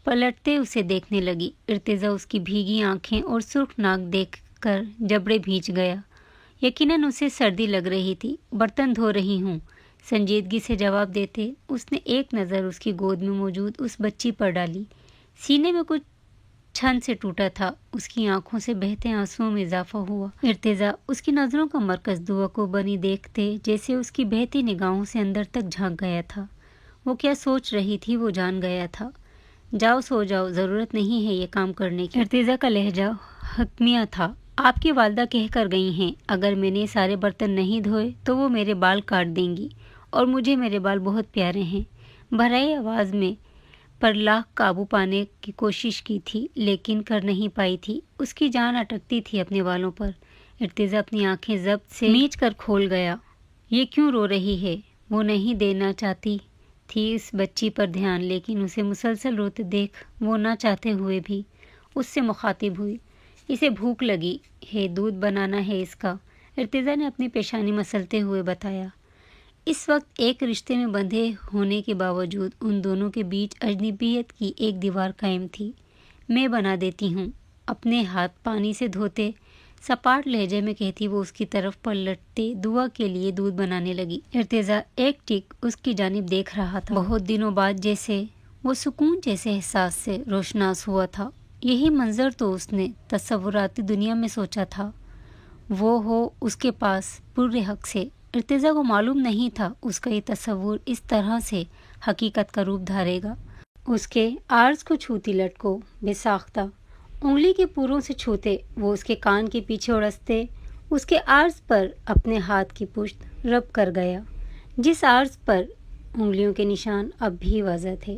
پلٹتے اسے دیکھنے لگی۔ ارتضیٰ اس کی بھیگی آنکھیں اور سرخ ناک دیکھ کر جبڑے بھیج گیا۔ یقیناً اسے سردی لگ رہی تھی۔ برتن دھو رہی ہوں، سنجیدگی سے جواب دیتے اس نے ایک نظر اس کی گود میں موجود اس بچی پر ڈالی۔ سینے میں کچھ چھن سے ٹوٹا تھا۔ اس کی آنکھوں سے بہتے آنسوؤں میں اضافہ ہوا۔ ارتضیٰ اس کی نظروں کا مرکز دعا کو بنی دیکھتے جیسے اس کی بہتی نگاہوں سے اندر تک جھانک گیا تھا۔ وہ کیا سوچ رہی تھی وہ جان گیا تھا۔ جاؤ سو جاؤ، ضرورت نہیں ہے یہ کام کرنے کی۔ ارتضیٰ کا لہجہ حتمیہ تھا۔ آپ کی والدہ کہہ کر گئی ہیں اگر میں نے سارے برتن نہیں دھوئے تو وہ میرے بال کاٹ دیں گی، اور مجھے میرے بال بہت پیارے ہیں۔ بھرائی آواز میں پر لاکھ قابو پانے کی کوشش کی تھی لیکن کر نہیں پائی تھی۔ اس کی جان اٹکتی تھی اپنے بالوں پر۔ ارتضیٰ اپنی آنکھیں ضبط سے میچ کر کھول گیا۔ یہ کیوں رو رہی ہے؟ وہ نہیں دینا چاہتی تھی اس بچی پر دھیان، لیکن اسے مسلسل روتے دیکھ وہ نہ چاہتے ہوئے بھی اس سے مخاطب ہوئی۔ اسے بھوک لگی ہے، دودھ بنانا ہے اس کا، ارتضیٰ نے اپنی پیشانی مسلتے ہوئے بتایا۔ اس وقت ایک رشتے میں بندھے ہونے کے باوجود ان دونوں کے بیچ اجنبیت کی ایک دیوار قائم تھی۔ میں بنا دیتی ہوں، اپنے ہاتھ پانی سے دھوتے سپاٹ لہجے میں کہتی وہ اس کی طرف پلٹتے دعا کے لیے دودھ بنانے لگی۔ ارتضیٰ ایک ٹک اس کی جانب دیکھ رہا تھا۔ بہت دنوں بعد جیسے وہ سکون جیسے احساس سے روشناس ہوا تھا۔ یہی منظر تو اس نے تصوراتی دنیا میں سوچا تھا وہ ہو اس کے پاس پر حق سے۔ ارتضیٰ کو معلوم نہیں تھا اس کا یہ تصور اس طرح سے حقیقت کا روپ دھارے گا۔ اس کے عارض کو چھوتی لٹکو بے ساختہ انگلی کے پوروں سے چھوتے وہ اس کے کان کے پیچھے اڑستے اس کے عارض پر اپنے ہاتھ کی پشت رب کر گیا، جس عارض پر انگلیوں کے نشان اب بھی واضح تھے۔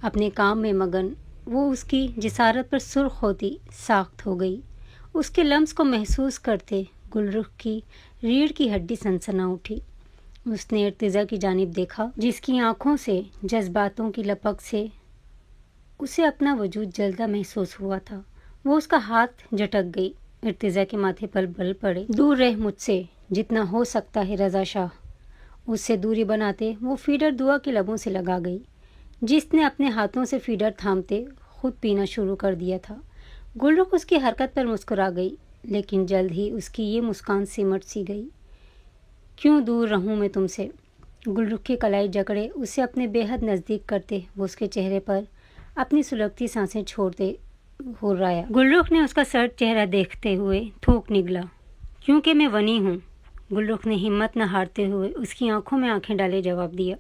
اپنے کام میں مگن وہ اس کی جسارت پر سرخ ہوتی ساخت ہو گئی۔ اس کے لمس کو محسوس کرتے گلرخ کی ریڑھ کی ہڈی سنسنا اٹھی۔ اس نے ارتضیٰ کی جانب دیکھا جس کی آنکھوں سے جذباتوں کی لپک سے اسے اپنا وجود جلدا محسوس ہوا تھا۔ وہ اس کا ہاتھ جھٹک گئی۔ ارتضیٰ کے ماتھے پر بل پڑے۔ دور رہ مجھ سے جتنا ہو سکتا ہے رضا شاہ۔ اس سے دوری بناتے وہ فیڈر دعا کے لبوں سے لگا گئی، جس نے اپنے ہاتھوں سے فیڈر تھامتے خود پینا شروع کر دیا تھا۔ گلرخ اس کی حرکت پر مسکرا گئی، لیکن جلد ہی اس کی یہ مسکان سمٹ سی گئی۔ کیوں دور رہوں میں تم سے؟ گلرخ کی کلائی جکڑے اسے اپنے بے حد نزدیک کرتے وہ اس کے چہرے پر اپنی سلگتی سانسیں چھوڑتے ہرایا۔ گلرخ نے اس کا سرد چہرہ دیکھتے ہوئے تھوک نگلا۔ کیونکہ میں ونی ہوں۔ گلرخ نے ہمت نہ ہارتے ہوئے اس کی آنکھوں میں آنکھیں ڈالے جواب دیا۔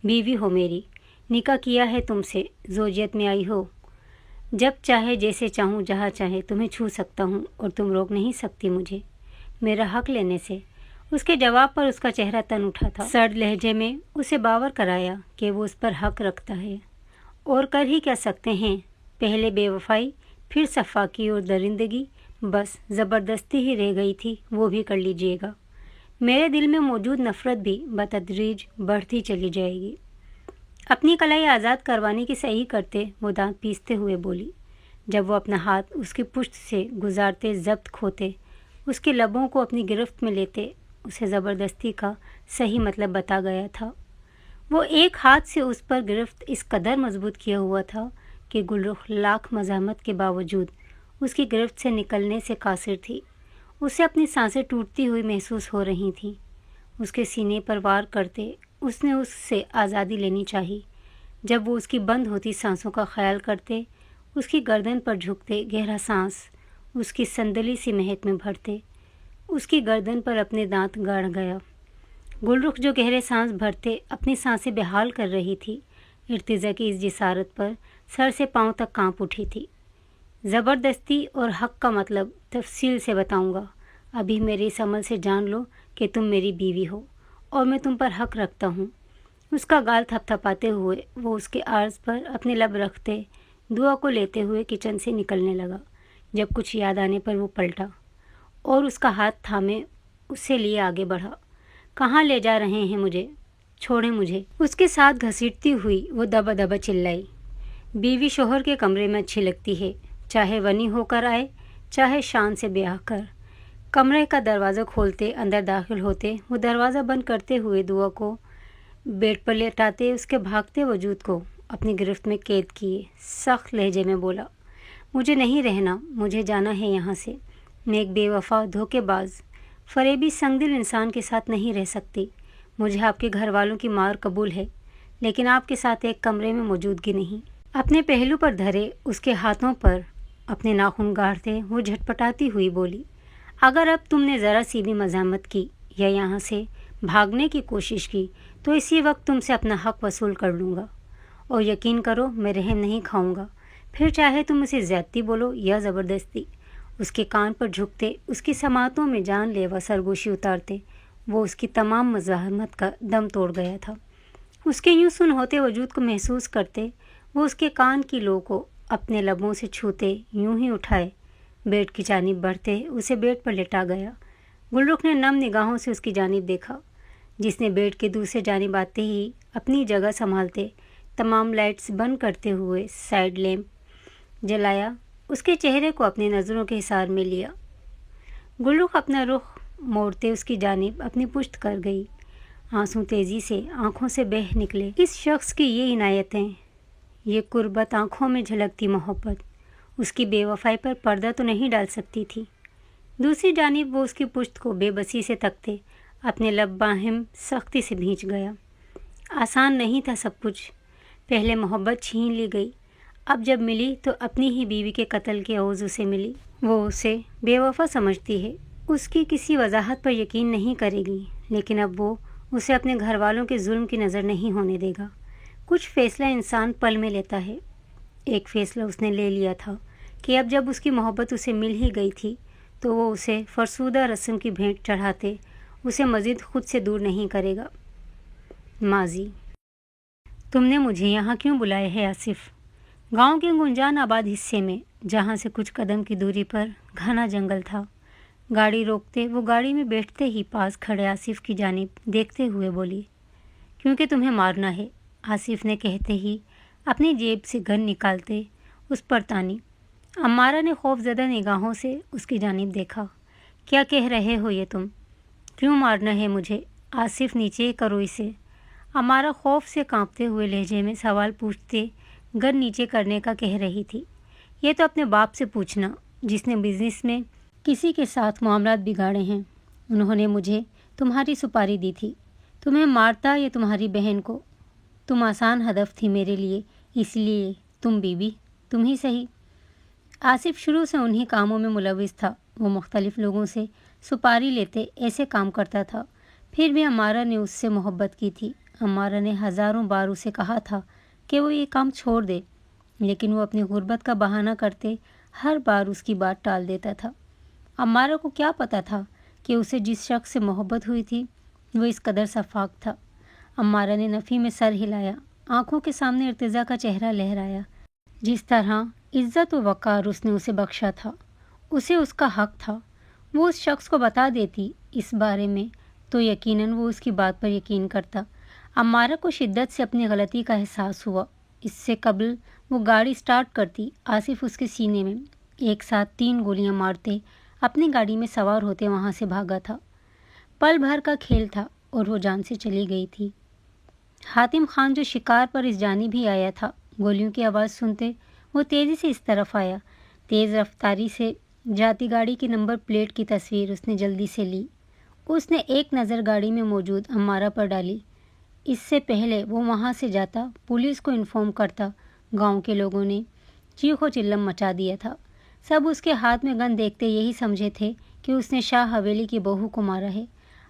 بیوی ہو میری، نکاح کیا ہے تم سے، زوجیت میں آئی ہو۔ جب چاہے جیسے چاہوں جہاں چاہے تمہیں چھو سکتا ہوں اور تم روک نہیں سکتی مجھے۔ میرا حق لینے سے؟ اس کے جواب پر اس کا چہرہ تن اٹھا تھا۔ سرد لہجے میں اسے باور کرایا کہ وہ اس پر حق رکھتا ہے، اور کر ہی کیا سکتے ہیں؟ پہلے بے وفائی، پھر صفاقی اور درندگی، بس زبردستی ہی رہ گئی تھی، وہ بھی کر لیجیے گا۔ میرے دل میں موجود نفرت بھی بتدریج بڑھتی چلی جائے گی۔ اپنی کلائی آزاد کروانے کی صحیح کرتے وہ دانت پیستے ہوئے بولی۔ جب وہ اپنا ہاتھ اس کی پشت سے گزارتے ضبط کھوتے، اس کے لبوں کو اپنی گرفت میں لیتے، اسے زبردستی کا صحیح مطلب بتا گیا تھا۔ وہ ایک ہاتھ سے اس پر گرفت اس قدر مضبوط کیا ہوا تھا کہ گلرخ لاکھ مزاحمت کے باوجود اس کی گرفت سے نکلنے سے قاصر تھی۔ اسے اپنی سانسیں ٹوٹتی ہوئی محسوس ہو رہی تھیں۔ اس کے سینے پر وار کرتے اس نے اس سے آزادی لینی چاہی۔ جب وہ اس کی بند ہوتی سانسوں کا خیال کرتے، اس کی گردن پر جھکتے گہرا سانس اس کی سندلی سی مہک میں بھرتے، اس کی گردن پر اپنے دانت گاڑ گیا۔ گلرخ جو گہرے سانس بھرتے اپنی سانسیں بحال کر رہی تھی، ارتضا کی اس جسارت پر سر سے پاؤں تک کانپ اٹھی تھی۔ زبردستی اور حق کا مطلب تفصیل سے بتاؤں گا، ابھی میرے اس عمل سے جان لو کہ تم میری بیوی ہو اور میں تم پر حق رکھتا ہوں۔ اس کا گال تھپ تھپاتے ہوئے وہ اس کے عرض پر اپنے لب رکھتے دعا کو لیتے ہوئے کچن سے نکلنے لگا۔ جب کچھ یاد آنے پر وہ پلٹا اور اس کا ہاتھ تھامے اسے لیے آگے بڑھا۔ کہاں لے جا رہے ہیں مجھے؟ چھوڑیں مجھے۔ اس کے ساتھ گھسیٹتی ہوئی وہ دبا دبا چلائی۔ بیوی شوہر کے کمرے میں اچھی لگتی ہے، چاہے غنی ہو کر آئے، چاہے شان سے بیاہ کر۔ کمرے کا دروازہ کھولتے اندر داخل ہوتے وہ دروازہ بند کرتے ہوئے دعا کو بیڈ پر لیٹاتے اس کے بھاگتے وجود کو اپنی گرفت میں قید کیے سخت لہجے میں بولا، مجھے نہیں رہنا، مجھے جانا ہے یہاں سے۔ میں ایک بے وفا، دھوکے باز، فریبی، سنگ دل انسان کے ساتھ نہیں رہ سکتی۔ مجھے آپ کے گھر والوں کی مار قبول ہے، لیکن آپ کے ساتھ ایک کمرے میں موجودگی نہیں۔ اپنے پہلو پر دھرے اس کے ہاتھوں پر اپنے ناخن گاڑتے وہ جھٹپٹاتی ہوئی بولی، اگر اب تم نے ذرا سی بھی مزاحمت کی یا یہاں سے بھاگنے کی کوشش کی تو اسی وقت تم سے اپنا حق وصول کر لوں گا، اور یقین کرو میں رحم نہیں کھاؤں گا، پھر چاہے تم اسے زیادتی بولو یا زبردستی۔ اس کے کان پر جھکتے اس کی سماعتوں میں جان لیوا سرگوشی اتارتے وہ اس کی تمام مزاحمت کا دم توڑ گیا تھا۔ اس کے یوں سن ہوتے وجود کو محسوس کرتے وہ اس کے کان کی لو کو اپنے لبوں سے چھوتے یوں ہی اٹھائے بیڈ کی جانب بڑھتے اسے بیڈ پر لٹا گیا۔ گلرخ نے نم نگاہوں سے اس کی جانب دیکھا، جس نے بیڈ کے دوسرے جانب آتے ہی اپنی جگہ سنبھالتے تمام لائٹس بند کرتے ہوئے سائیڈ لیمپ جلایا، اس کے چہرے کو اپنی نظروں کے حصار میں لیا۔ گلرخ اپنا رخ موڑتے اس کی جانب اپنی پشت کر گئی۔ آنسو تیزی سے آنکھوں سے بہہ نکلے۔ اس شخص کی یہ عنایتیں، یہ قربت، آنکھوں میں جھلکتی محبت اس کی بے وفائی پر پردہ تو نہیں ڈال سکتی تھی۔ دوسری جانب وہ اس کی پشت کو بے بسی سے تکتے اپنے لب باہم سختی سے بھینچ گیا۔ آسان نہیں تھا سب کچھ۔ پہلے محبت چھین لی گئی، اب جب ملی تو اپنی ہی بیوی کے قتل کے عوض اسے ملی۔ وہ اسے بے وفا سمجھتی ہے، اس کی کسی وضاحت پر یقین نہیں کرے گی، لیکن اب وہ اسے اپنے گھر والوں کے ظلم کی نظر نہیں ہونے دے گا۔ کچھ فیصلہ انسان پل میں لیتا ہے۔ ایک فیصلہ اس نے لے لیا تھا کہ اب جب اس کی محبت اسے مل ہی گئی تھی تو وہ اسے فرسودہ رسم کی بھیٹ چڑھاتے اسے مزید خود سے دور نہیں کرے گا۔ ماضی: تم نے مجھے یہاں کیوں بلایا ہے آصف؟ گاؤں کے گنجان آباد حصے میں، جہاں سے کچھ قدم کی دوری پر گھنا جنگل تھا۔ گاڑی روکتے وہ گاڑی میں بیٹھتے ہی پاس کھڑے آصف کی جانب دیکھتے ہوئے بولی، کیونکہ تمہیں مارنا ہے۔ آصف نے کہتے ہی اپنی جیب سے گن نکالتے اس پر تانی۔ امارہ نے خوف زدہ نگاہوں سے اس کی جانب دیکھا۔ کیا کہہ رہے ہو یہ تم؟ کیوں مارنا ہے مجھے؟ آصف نیچے کرو اسے۔ امارہ خوف سے کانپتے ہوئے لہجے میں سوال پوچھتے گن نیچے کرنے کا کہہ رہی تھی۔ یہ تو اپنے باپ سے پوچھنا، جس نے بزنس میں کسی کے ساتھ معاملات بگاڑے ہیں۔ انہوں نے مجھے تمہاری سپاری دی تھی، تمہیں مارتا یا تمہاری بہن کو؟ تم آسان ہدف تھی میرے لیے، اس لیے تم بیوی، تم ہی صحیح۔ آصف شروع سے انہی کاموں میں ملوث تھا۔ وہ مختلف لوگوں سے سپاری لیتے ایسے کام کرتا تھا۔ پھر بھی امارہ نے اس سے محبت کی تھی۔ امارہ نے ہزاروں بار اسے کہا تھا کہ وہ یہ کام چھوڑ دے، لیکن وہ اپنی غربت کا بہانہ کرتے ہر بار اس کی بات ٹال دیتا تھا۔ امارہ کو کیا پتہ تھا کہ اسے جس شخص سے محبت ہوئی تھی وہ اس قدر شفاف تھا۔ عمارہ نے نفی میں سر ہلایا، آنکھوں کے سامنے ارتضیٰ کا چہرہ لہرایا۔ جس طرح عزت و وقار اس نے اسے بخشا تھا، اسے اس کا حق تھا۔ وہ اس شخص کو بتا دیتی اس بارے میں تو یقیناً وہ اس کی بات پر یقین کرتا۔ عمارہ کو شدت سے اپنی غلطی کا احساس ہوا۔ اس سے قبل وہ گاڑی سٹارٹ کرتی، آصف اس کے سینے میں ایک ساتھ 3 گولیاں مارتے اپنی گاڑی میں سوار ہوتے وہاں سے بھاگا تھا۔ پل بھر کا کھیل تھا اور وہ جان سے چلی گئی تھی۔ حاتم خان جو شکار پر اس جانب ہی آیا تھا، گولیوں کی آواز سنتے وہ تیزی سے اس طرف آیا۔ تیز رفتاری سے جاتی گاڑی کی نمبر پلیٹ کی تصویر اس نے جلدی سے لی۔ اس نے ایک نظر گاڑی میں موجود عمارہ پر ڈالی۔ اس سے پہلے وہ وہاں سے جاتا، پولیس کو انفارم کرتا، گاؤں کے لوگوں نے چیخ و چلم مچا دیا تھا۔ سب اس کے ہاتھ میں گن دیکھتے یہی سمجھے تھے کہ اس نے شاہ حویلی کی بہو کو مارا ہے۔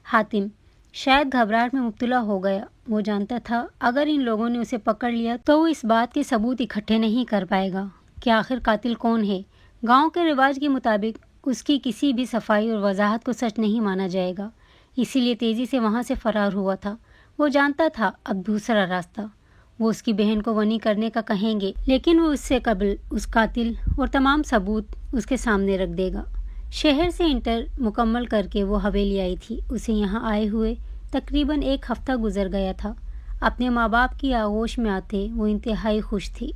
حاتم شاید گھبراہٹ میں مبتلا ہو گیا۔ وہ جانتا تھا اگر ان لوگوں نے اسے پکڑ لیا تو وہ اس بات کے ثبوت اکٹھے نہیں کر پائے گا کہ آخر قاتل کون ہے۔ گاؤں کے رواج کے مطابق اس کی کسی بھی صفائی اور وضاحت کو سچ نہیں مانا جائے گا، اسی لیے تیزی سے وہاں سے فرار ہوا تھا۔ وہ جانتا تھا اب دوسرا راستہ، وہ اس کی بہن کو ونی کرنے کا کہیں گے، لیکن وہ اس سے قبل اس قاتل اور تمام ثبوت اس کے سامنے رکھ دے گا۔ شہر سے انٹر مکمل کر کے وہ حویلی آئی تھی۔ اسے یہاں آئے ہوئے تقریباً 1 ہفتہ گزر گیا تھا۔ اپنے ماں باپ کی آغوش میں آتے وہ انتہائی خوش تھی۔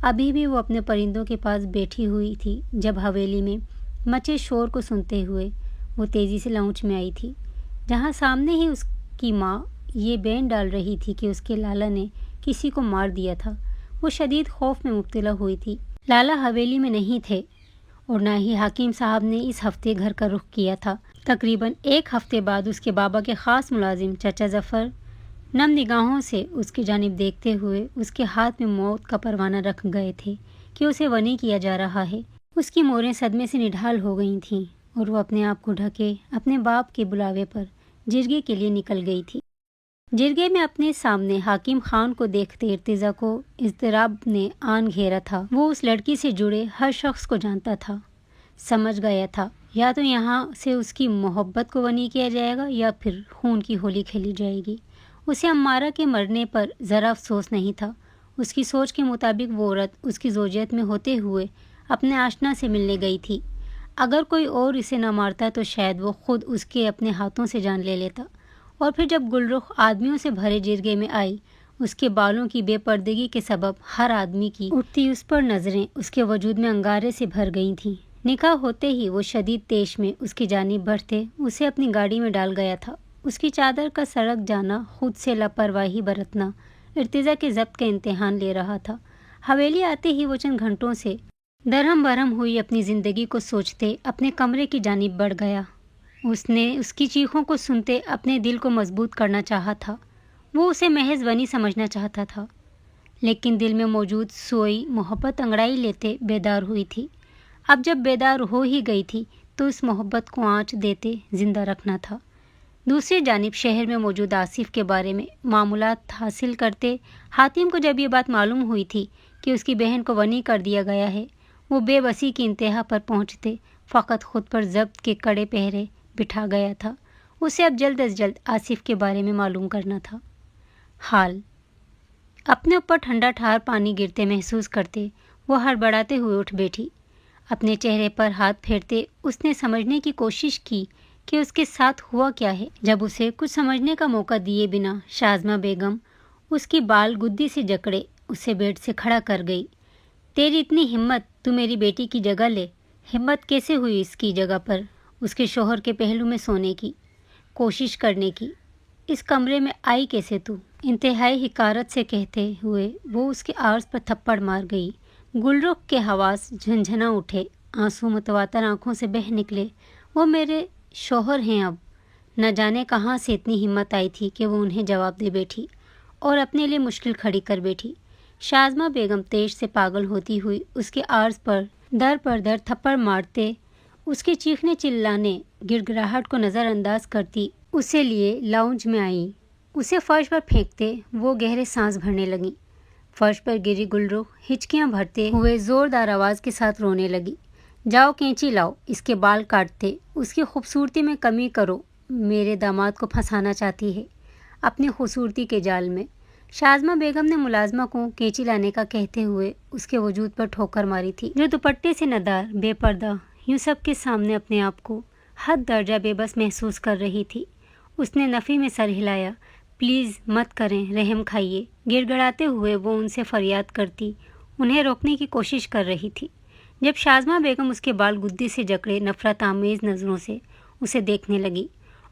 ابھی بھی وہ اپنے پرندوں کے پاس بیٹھی ہوئی تھی جب حویلی میں مچے شور کو سنتے ہوئے وہ تیزی سے لاؤنج میں آئی تھی، جہاں سامنے ہی اس کی ماں یہ بین ڈال رہی تھی کہ اس کے لالا نے کسی کو مار دیا تھا۔ وہ شدید خوف میں مبتلا ہوئی تھی۔ لالا حویلی میں نہیں تھے اور نہ ہی حکیم صاحب نے اس ہفتے گھر کا رخ کیا تھا۔ تقریباً 1 ہفتے بعد اس کے بابا کے خاص ملازم چچا ظفر نم نگاہوں سے اس کی جانب دیکھتے ہوئے اس کے ہاتھ میں موت کا پروانہ رکھ گئے تھے کہ اسے ونی کیا جا رہا ہے۔ اس کی موریں صدمے سے نڈھال ہو گئی تھیں اور وہ اپنے آپ کو ڈھکے اپنے باپ کے بلاوے پر جرگے کے لیے نکل گئی تھی۔ جرگے میں اپنے سامنے حکیم خان کو دیکھتے ارتضیٰ کو اضطراب نے آن گھیرا تھا۔ وہ اس لڑکی سے جڑے ہر شخص کو جانتا تھا، سمجھ گیا تھا یا تو یہاں سے اس کی محبت کو ونی کیا جائے گا یا پھر خون کی ہولی کھیلی جائے گی۔ اسے عمارہ کے مرنے پر ذرا افسوس نہیں تھا۔ اس کی سوچ کے مطابق وہ عورت اس کی زوجیت میں ہوتے ہوئے اپنے آشنا سے ملنے گئی تھی۔ اگر کوئی اور اسے نہ مارتا تو شاید وہ خود اس کے اپنے ہاتھوں سے جان لے لیتا۔ اور پھر جب گلرخ آدمیوں سے بھرے جرگے میں آئی، اس کے بالوں کی بے پردگی کے سبب ہر آدمی کی اٹھتی اس پر نظریں اس کے وجود میں انگارے سے بھر گئی تھیں۔ نکاح ہوتے ہی وہ شدید تیش میں اس کی جانب بڑھتے اسے اپنی گاڑی میں ڈال گیا تھا۔ اس کی چادر کا سڑک جانا، خود سے لاپرواہی برتنا ارتضیٰ کے ضبط کا امتحان لے رہا تھا۔ حویلی آتے ہی وہ چند گھنٹوں سے درہم برہم ہوئی اپنی زندگی کو سوچتے اپنے کمرے کی جانب بڑھ گیا۔ اس نے اس کی چیخوں کو سنتے اپنے دل کو مضبوط کرنا چاہا تھا۔ وہ اسے محض ونی سمجھنا چاہتا تھا، لیکن دل میں موجود سوئی محبت انگڑائی لیتے بیدار ہوئی تھی۔ اب جب بیدار ہو ہی گئی تھی تو اس محبت کو آنچ دیتے زندہ رکھنا تھا۔ دوسری جانب شہر میں موجود آصف کے بارے میں معلومات حاصل کرتے حاتم کو جب یہ بات معلوم ہوئی تھی کہ اس کی بہن کو ونی کر دیا گیا ہے، وہ بے بسی کی انتہا پر پہنچتے فقط خود پر ضبط کے کڑے پہرے بٹھا گیا تھا۔ اسے اب جلد از جلد آصف کے بارے میں معلوم کرنا تھا۔ حال اپنے اوپر ٹھنڈا ٹھار پانی گرتے محسوس کرتے وہ ہڑبڑاتے ہوئے اٹھ بیٹھی۔ اپنے چہرے پر ہاتھ پھیرتے اس نے سمجھنے کی کوشش کی کہ اس کے ساتھ ہوا کیا ہے۔ جب اسے کچھ سمجھنے کا موقع دیے بنا شازمہ بیگم اس کی بال گدی سے جکڑے اسے بیڈ سے کھڑا کر گئی۔ تیری اتنی ہمت، تو میری بیٹی کی جگہ لے۔ ہمت کیسے ہوئی اس کی جگہ پر اس کے شوہر کے پہلو میں سونے کی، کوشش کرنے کی؟ اس کمرے میں آئی کیسے تو؟ انتہائی حقارت سے کہتے ہوئے وہ اس کے عارض پر تھپڑ مار گئی۔ گلرخ کے حواس جھنجھنا اٹھے، آنسو متواتر آنکھوں سے بہہ نکلے۔ وہ میرے شوہر ہیں۔ اب نہ جانے کہاں سے اتنی ہمت آئی تھی کہ وہ انہیں جواب دے بیٹھی اور اپنے لیے مشکل کھڑی کر بیٹھی۔ شازمہ بیگم تیش سے پاگل ہوتی ہوئی اس کے عارض پر در تھپڑ مارتے، اس کے چیخنے چلانے گڑ گڑاہٹ کو نظر انداز کرتی اسے لیے لاؤنج میں آئیں۔ اسے فرش پر پھینکتے وہ گہرے سانس بھرنے لگیں۔ فرش پر گری گلرخ ہچکیاں بھرتے ہوئے زوردار آواز کے ساتھ رونے لگی۔ جاؤ کینچی لاؤ، اس کے بال کاٹتے، اس کی خوبصورتی میں کمی کرو، میرے داماد کو پھنسانا چاہتی ہے اپنی خوبصورتی کے جال میں۔ شازمہ بیگم نے ملازمہ کو کینچی لانے کا کہتے ہوئے اس کے وجود پر ٹھوکر ماری تھی، جو دوپٹے سے ندار، بے پردہ، یوں سب کے سامنے اپنے آپ کو حد درجہ بے بس محسوس کر رہی تھی۔ اس نے نفی میں سر ہلایا۔ پلیز مت کریں، رحم کھائیے۔ گڑ گڑاتے ہوئے وہ ان سے فریاد کرتی، انہیں روکنے کی کوشش کر رہی تھی، جب شازمہ بیگم اس کے بال گدے سے جکڑے نفرت آمیز نظروں سے اسے دیکھنے لگی۔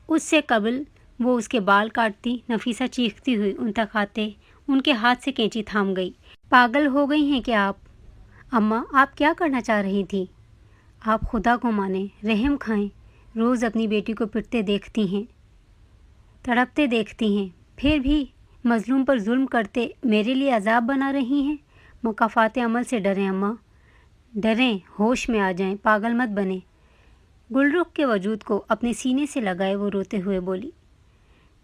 اس سے قبل وہ اس کے بال کاٹتی، نفیسہ چیختی ہوئی ان تک آتے ان کے ہاتھ سے کینچی تھام گئی۔ پاگل ہو گئی ہیں کیا آپ؟ اماں، آپ کیا کرنا چاہ رہی تھی؟ آپ خدا کو مانیں، رحم کھائیں۔ روز اپنی بیٹی کو پٹتے دیکھتی ہیں، تڑپتے دیکھتی ہیں، پھر بھی مظلوم پر ظلم کرتے میرے لیے عذاب بنا رہی ہیں۔ مکافات عمل سے ڈریں اماں، ڈریں، ہوش میں آ جائیں، پاگل مت بنیں۔ گل رخ کے وجود کو اپنے سینے سے لگائے وہ روتے ہوئے بولی۔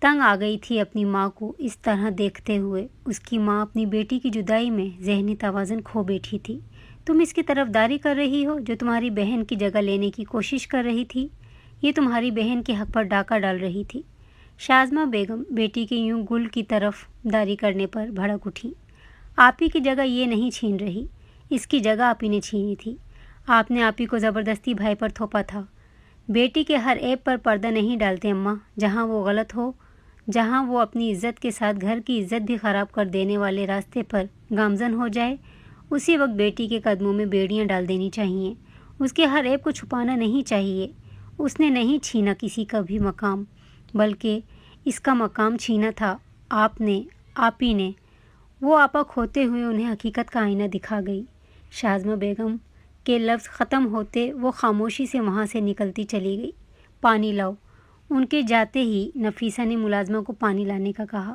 تنگ آ گئی تھی اپنی ماں کو اس طرح دیکھتے ہوئے۔ اس کی ماں اپنی بیٹی کی جدائی میں ذہنی توازن کھو بیٹھی تھی۔ تم اس کی طرفداری کر رہی ہو جو تمہاری بہن کی جگہ لینے کی کوشش کر رہی تھی۔ یہ تمہاری بہن کے حق پر ڈاکہ ڈال رہی تھی۔ شازمہ بیگم بیٹی کے یوں گل کی طرف داری کرنے پر بھڑک اٹھی۔ آپی کی جگہ یہ نہیں چھین رہی، اس کی جگہ آپی نے چھینی تھی۔ آپ نے آپی کو زبردستی بھائی پر تھوپا تھا۔ بیٹی کے ہر عیب پر پردہ نہیں ڈالتے اماں، جہاں وہ غلط ہو، جہاں وہ اپنی عزت کے ساتھ گھر کی عزت بھی خراب کر دینے والے راستے پر گامزن ہو جائے، اسی وقت بیٹی کے قدموں میں بیڑیاں ڈال دینی چاہیے۔ اس کے ہر عیب کو چھپانا نہیں چاہیے۔ اس نے نہیں چھینا کسی کا بھی مقام، بلکہ اس کا مقام چھینا تھا آپ نے، آپی نے۔ وہ آپا کھوتے ہوئے انہیں حقیقت کا آئینہ دکھا گئی۔ شازمہ بیگم کے لفظ ختم ہوتے وہ خاموشی سے وہاں سے نکلتی چلی گئی۔ پانی لاؤ۔ ان کے جاتے ہی نفیسہ نے ملازمہ کو پانی لانے کا کہا۔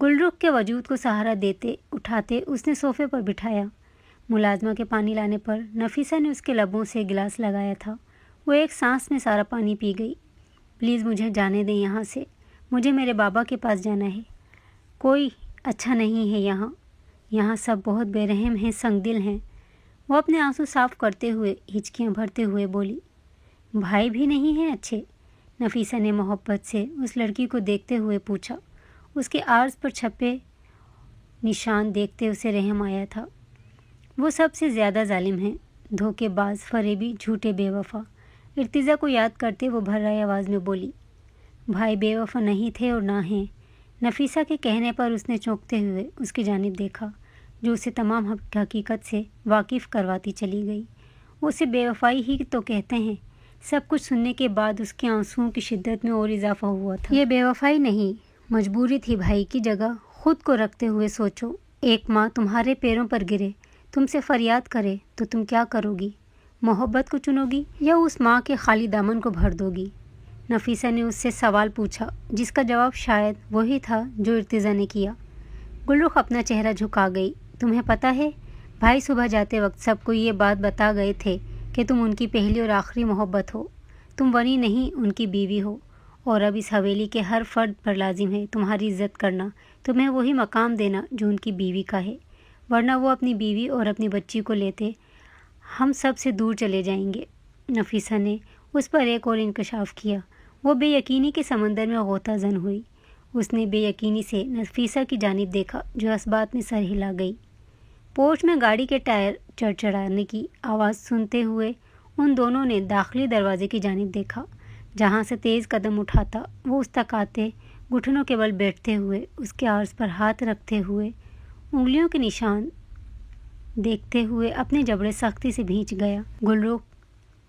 گل رخ کے وجود کو سہارا دیتے اٹھاتے اس نے صوفے پر بٹھایا۔ ملازمہ کے پانی لانے پر نفیسہ نے اس کے لبوں سے گلاس لگایا تھا۔ وہ ایک سانس میں سارا پانی پی گئی۔ پلیز مجھے جانے دیں یہاں سے، مجھے میرے بابا کے پاس جانا ہے۔ کوئی اچھا نہیں ہے یہاں، یہاں سب بہت بے رحم ہیں، سنگ دل ہیں۔ وہ اپنے آنسو صاف کرتے ہوئے ہچکیاں بھرتے ہوئے بولی۔ بھائی بھی نہیں ہیں اچھے؟ نفیسہ نے محبت سے اس لڑکی کو دیکھتے ہوئے پوچھا۔ اس کے عارض پر چھپے نشان دیکھتے اسے رحم آیا تھا۔ وہ سب سے زیادہ ظالم ہیں، دھوکے باز، فریبی، جھوٹے، بے وفا۔ ارتضیٰ کو یاد کرتے وہ بھرائے آواز میں بولی۔ بھائی بے وفا نہیں تھے اور نہ ہیں۔ نفیسہ کے کہنے پر اس نے چونکتے ہوئے اس کی جانب دیکھا، جو اسے تمام حقیقت سے واقف کرواتی چلی گئی۔ اسے بے وفائی ہی تو کہتے ہیں۔ سب کچھ سننے کے بعد اس کے آنسوؤں کی شدت میں اور اضافہ ہوا تھا۔ یہ بے وفائی نہیں، مجبوری تھی۔ بھائی کی جگہ خود کو رکھتے ہوئے سوچو، ایک ماں تمہارے پیروں پر گرے، تم سے فریاد کرے تو تم کیا کرو گی؟ محبت کو چنو گی یا اس ماں کے خالی دامن کو بھر دو گی؟ نفیسہ نے اس سے سوال پوچھا جس کا جواب شاید وہی تھا جو ارتضیٰ نے کیا۔ گل رخ اپنا چہرہ جھکا گئی۔ تمہیں پتہ ہے، بھائی صبح جاتے وقت سب کو یہ بات بتا گئے تھے کہ تم ان کی پہلی اور آخری محبت ہو، تم ونی نہیں ان کی بیوی ہو، اور اب اس حویلی کے ہر فرد پر لازم ہے تمہاری عزت کرنا، تمہیں وہی مقام دینا جو ان کی بیوی کا ہے، ورنہ وہ اپنی بیوی اور اپنی بچی کو لیتے ہم سب سے دور چلے جائیں گے۔ نفیسہ نے اس پر ایک اور انکشاف کیا۔ وہ بے یقینی کے سمندر میں غوطہ زن ہوئی۔ اس نے بے یقینی سے نفیسہ کی جانب دیکھا جو اسبات میں سر ہلا گئی۔ پورچ میں گاڑی کے ٹائر چڑچڑانے کی آواز سنتے ہوئے ان دونوں نے داخلی دروازے کی جانب دیکھا، جہاں سے تیز قدم اٹھاتا وہ اس تک آتے، گھٹنوں کے بل بیٹھتے ہوئے، اس کے عارض پر ہاتھ رکھتے ہوئے، انگلیوں کے نشان دیکھتے ہوئے اپنے جبڑے سختی سے بھینچ گیا۔ گل رخ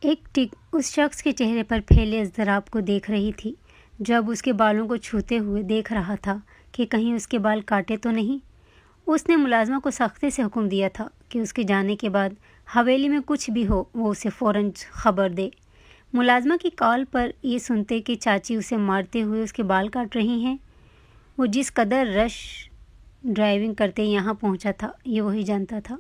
ایک ٹک اس شخص کے چہرے پر پھیلے اضطراب کو دیکھ رہی تھی جو اب اس کے بالوں کو چھوتے ہوئے دیکھ رہا تھا کہ کہیں اس کے بال کاٹے تو نہیں۔ اس نے ملازمہ کو سختی سے حکم دیا تھا کہ اس کے جانے کے بعد حویلی میں کچھ بھی ہو وہ اسے فوراً خبر دے۔ ملازمہ کی کال پر یہ سنتے کہ چاچی اسے مارتے ہوئے اس کے بال کاٹ رہی ہیں، وہ جس قدر رش ڈرائیونگ کرتے یہاں پہنچا تھا یہ وہی جانتا تھا۔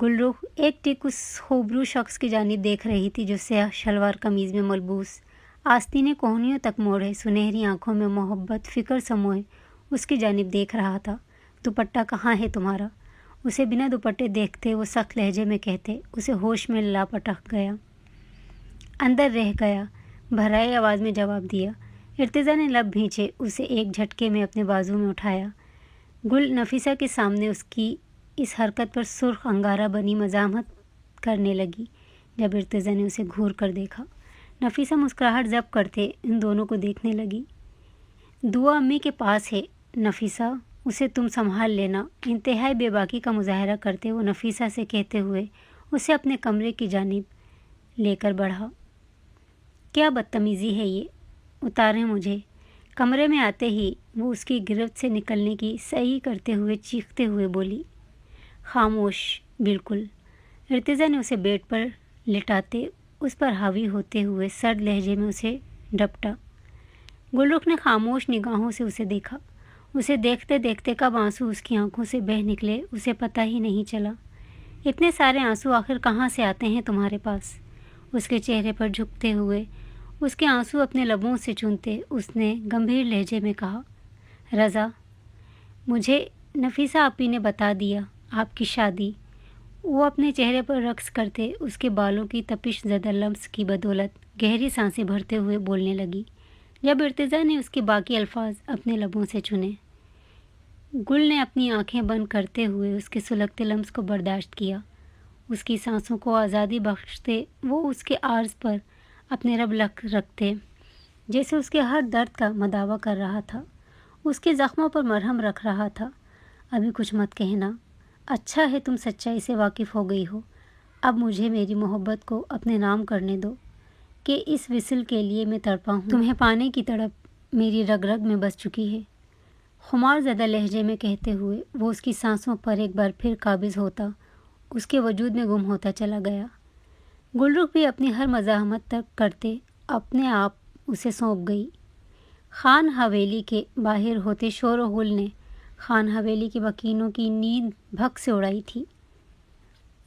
گل رخ ایک ٹک اس خوبرو شخص کی جانب دیکھ رہی تھی جو سیاہ شلوار قمیض میں ملبوس، آستینے کوہنیوں تک موڑے، سنہری آنکھوں میں محبت، فکر سموئے اس کی جانب دیکھ رہا تھا۔ دوپٹہ کہاں ہے تمہارا؟ اسے بنا دوپٹے دیکھتے وہ سخت لہجے میں کہتے، اسے ہوش میں لاپٹک گیا، اندر رہ گیا، بھرائی آواز میں جواب دیا۔ ارتضیٰ نے لب بھینچے، اسے ایک جھٹکے میں اپنے بازو میں اٹھایا۔ گل نفیسہ کے سامنے اس کی اس حرکت پر سرخ انگارہ بنی مزاحمت کرنے لگی۔ جب ارتضیٰ نے اسے گھور کر دیکھا، نفیسہ مسکراہٹ ضبط کرتے ان دونوں کو دیکھنے لگی۔ دعا امی کے پاس ہے نفیسہ، اسے تم سنبھال لینا، انتہائی بے باکی کا مظاہرہ کرتے وہ نفیسہ سے کہتے ہوئے اسے اپنے کمرے کی جانب لے کر بڑھا۔ کیا بدتمیزی ہے یہ، اتاریں مجھے۔ کمرے میں آتے ہی وہ اس کی گرفت سے نکلنے کی صحیح کرتے ہوئے چیختے ہوئے بولی۔ خاموش، بالکل۔ ارتضیٰ نے اسے بیڈ پر لٹاتے اس پر حاوی ہوتے ہوئے سرد لہجے میں اسے ڈپٹا۔ گلرخ نے خاموش نگاہوں سے اسے دیکھا۔ اسے دیکھتے دیکھتے کب آنسو اس کی آنکھوں سے بہہ نکلے اسے پتہ ہی نہیں چلا۔ اتنے سارے آنسو آخر کہاں سے آتے ہیں تمہارے پاس؟ اس کے چہرے پر جھکتے ہوئے اس کے آنسو اپنے لبوں سے چونتے اس نے گمبھیر لہجے میں کہا، رضا، مجھے نفیسہ آپی نے بتا دیا آپ کی شادی۔ وہ اپنے چہرے پر رقص کرتے اس کے بالوں کی تپش زدہ لمس کی بدولت گہری سانسیں بھرتے ہوئے بولنے لگی۔ جب ارتضیٰ نے اس کے باقی الفاظ اپنے لبوں سے چنے، گل نے اپنی آنکھیں بند کرتے ہوئے اس کے سلگتے لمس کو برداشت کیا۔ اس کی سانسوں کو آزادی بخشتے وہ اس کے عارض پر اپنے رب رکھتے، جیسے اس کے ہر درد کا مداوع کر رہا تھا، اس کے زخموں پر مرہم رکھ رہا تھا۔ ابھی کچھ مت کہنا، اچھا ہے تم سچائی سے واقف ہو گئی ہو۔ اب مجھے میری محبت کو اپنے نام کرنے دو کہ اس وصل کے لیے میں تڑپا ہوں۔ تمہیں پانے کی تڑپ میری رگ رگ میں بس چکی ہے، خمار زدہ لہجے میں کہتے ہوئے وہ اس کی سانسوں پر ایک بار پھر قابض ہوتا اس کے وجود میں گم ہوتا چلا گیا۔ گلرخ بھی اپنی ہر مزاحمت تک کرتے اپنے آپ اسے سونپ گئی۔ خان حویلی کے باہر ہوتے شور و غل نے خان حویلی کے مکینوں کی نیند بھگ سے اڑائی تھی۔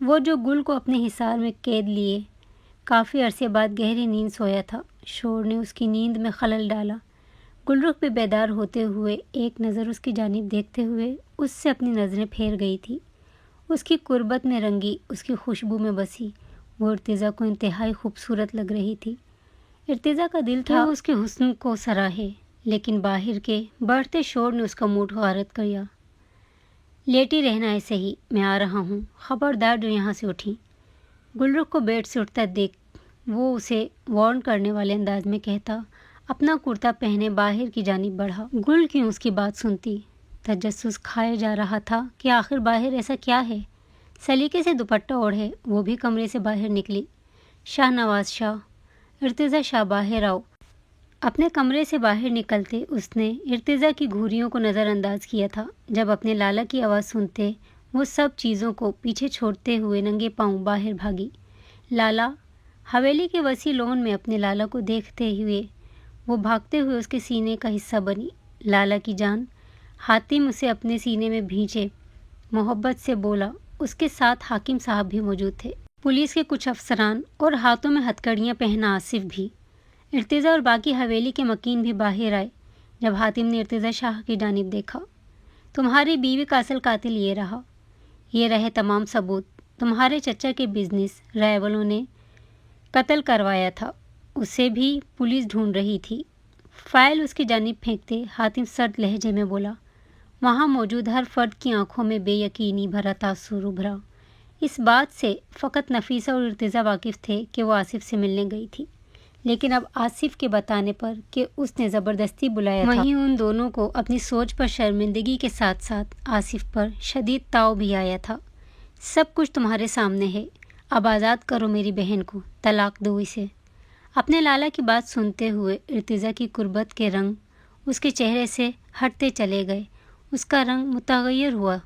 وہ جو گل کو اپنے حصار میں قید لیے کافی عرصے بعد گہری نیند سویا تھا، شور نے اس کی نیند میں خلل ڈالا۔ گلرخ بھی بیدار ہوتے ہوئے ایک نظر اس کی جانب دیکھتے ہوئے اس سے اپنی نظریں پھیر گئی تھی۔ اس کی قربت میں رنگی، اس کی خوشبو میں بسی وہ ارتضیٰ کو انتہائی خوبصورت لگ رہی تھی۔ ارتضیٰ کا دل تھا اس کے حسن کو سراہے، لیکن باہر کے بڑھتے شور نے اس کا موڈ غارت کیا۔ لیٹی رہنا ایسے ہی، میں آ رہا ہوں، خبردار جو یہاں سے اٹھی۔ گلرخ کو بیڈ سے اٹھتا دیکھ وہ اسے وارن کرنے والے انداز میں کہتا اپنا کرتا پہنے باہر کی جانب بڑھا۔ گل کیوں اس کی بات سنتی؟ تجسس کھائے جا رہا تھا کہ آخر باہر ایسا کیا ہے۔ سلیقے سے دوپٹہ اوڑھے وہ بھی کمرے سے باہر نکلی۔ شاہ نواز شاہ، ارتضیٰ شاہ، باہر آؤ۔ اپنے کمرے سے باہر نکلتے اس نے ارتضیٰ کی گھوریوں کو نظر انداز کیا تھا۔ جب اپنے لالا کی آواز سنتے وہ سب چیزوں کو پیچھے چھوڑتے ہوئے ننگے پاؤں باہر بھاگی۔ لالا، حویلی کے وسیع لون میں اپنے لالا کو دیکھتے ہوئے وہ بھاگتے ہوئے اس کے سینے کا حصہ بنی۔ لالا کی جان، حاتم اسے اپنے سینے میں بھینچے محبت سے بولا۔ اس کے ساتھ حاکم صاحب بھی موجود تھے، پولیس کے کچھ افسران اور ہاتھوں میں ہتھکڑیاں پہنا آصف بھی۔ ارتضیٰ اور باقی حویلی کے مکین بھی باہر آئے۔ جب حاتم نے ارتضیٰ شاہ کی جانب دیکھا، تمہاری بیوی کا اصل قاتل یہ رہا، یہ رہے تمام ثبوت، تمہارے چچا کے بزنس رائولوں نے قتل کروایا تھا، اسے بھی پولیس ڈھونڈ رہی تھی۔ فائل اس کی جانب پھینکتے حاتم سرد لہجے میں بولا۔ وہاں موجود ہر فرد کی آنکھوں میں بے یقینی بھرا تاثر ابھرا۔ اس بات سے فقط نفیسہ اور ارتضیٰ واقف تھے کہ وہ آصف سے ملنے گئی تھی، لیکن اب آصف کے بتانے پر کہ اس نے زبردستی بلایا تھا، وہیں ان دونوں کو اپنی سوچ پر شرمندگی کے ساتھ ساتھ آصف پر شدید تاؤ بھی آیا تھا۔ سب کچھ تمہارے سامنے ہے، اب آزاد کرو میری بہن کو، طلاق دو اسے۔ اپنے لالا کی بات سنتے ہوئے ارتضیٰ کی قربت کے رنگ اس کے چہرے سے ہٹتے چلے گئے، اس کا رنگ متغیر ہوا،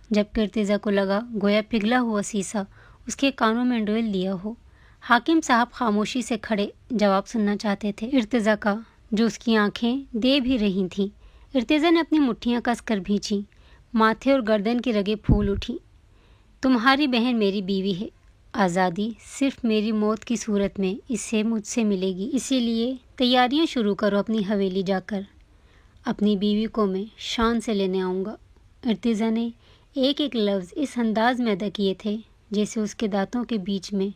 جبکہ ارتضیٰ کو لگا گویا پگھلا ہوا سیسا اس کے کانوں میں ڈول دیا ہو۔ حاکم صاحب خاموشی سے کھڑے جواب سننا چاہتے تھے ارتضیٰ کا، جو اس کی آنکھیں دے بھی رہی تھیں۔ ارتضیٰ نے اپنی مٹھیاں کس کر بھینچیں، ماتھے اور گردن کی رگیں پھول اٹھیں۔ تمہاری بہن میری بیوی ہے، آزادی صرف میری موت کی صورت میں اسے مجھ سے ملے گی، اسی لیے تیاریاں شروع کرو اپنی حویلی جا کر، اپنی بیوی کو میں شان سے لینے آؤں گا۔ ارتضیٰ نے ایک ایک لفظ اس انداز میں ادا کیے تھے جیسے اس کے دانتوں کے بیچ میں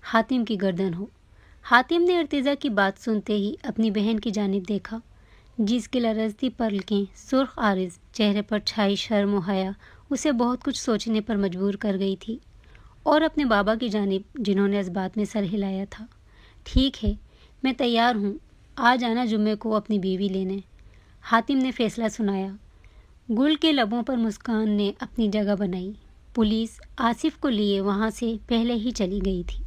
حاتم کی گردن ہو۔ حاتم نے ارتضیٰ کی بات سنتے ہی اپنی بہن کی جانب دیکھا، جس کی لرزتی پلکیں، سرخ عارض چہرے پر چھائی شرم و حیا اسے بہت کچھ سوچنے پر مجبور کر گئی تھی، اور اپنے بابا کی جانب جنہوں نے اس بات میں سر ہلایا تھا۔ ٹھیک ہے، میں تیار ہوں، آج آنا جمعے کو اپنی بیوی لینے، حاتم نے فیصلہ سنایا۔ گل کے لبوں پر مسکان نے اپنی جگہ بنائی۔ پولیس آصف کو لیے وہاں سے پہلے ہی چلی گئی تھی۔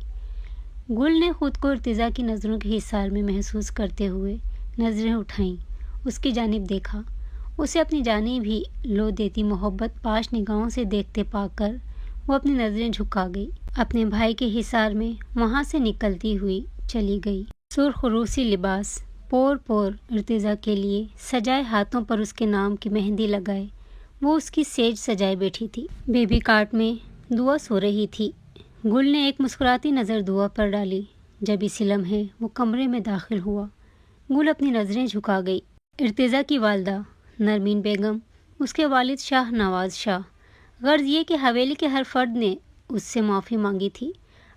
گل نے خود کو ارتضیٰ کی نظروں کے حصار میں محسوس کرتے ہوئے نظریں اٹھائیں، اس کی جانب دیکھا۔ اسے اپنی جانب ہی لو دیتی محبت پاش نگاہوں سے دیکھتے پا کر وہ اپنی نظریں جھکا گئی، اپنے بھائی کے حصار میں وہاں سے نکلتی ہوئی چلی گئی۔ سرخ روسی لباس پور پور ارتضیٰ کے لیے سجائے، ہاتھوں پر اس کے نام کی مہندی لگائے وہ اس کی سیج سجائے بیٹھی تھی۔ بیبی کاٹ میں دعا سو رہی تھی۔ گل نے ایک مسکراتی نظر دعا پر ڈالی۔ جب اسی لمحے وہ کمرے میں داخل ہوا، گل اپنی نظریں جھکا گئی۔ ارتضیٰ کی والدہ نرمین بیگم، اس کے والد شاہ نواز شاہ، غرض یہ کہ حویلی کے ہر فرد نے اس سے معافی مانگی تھی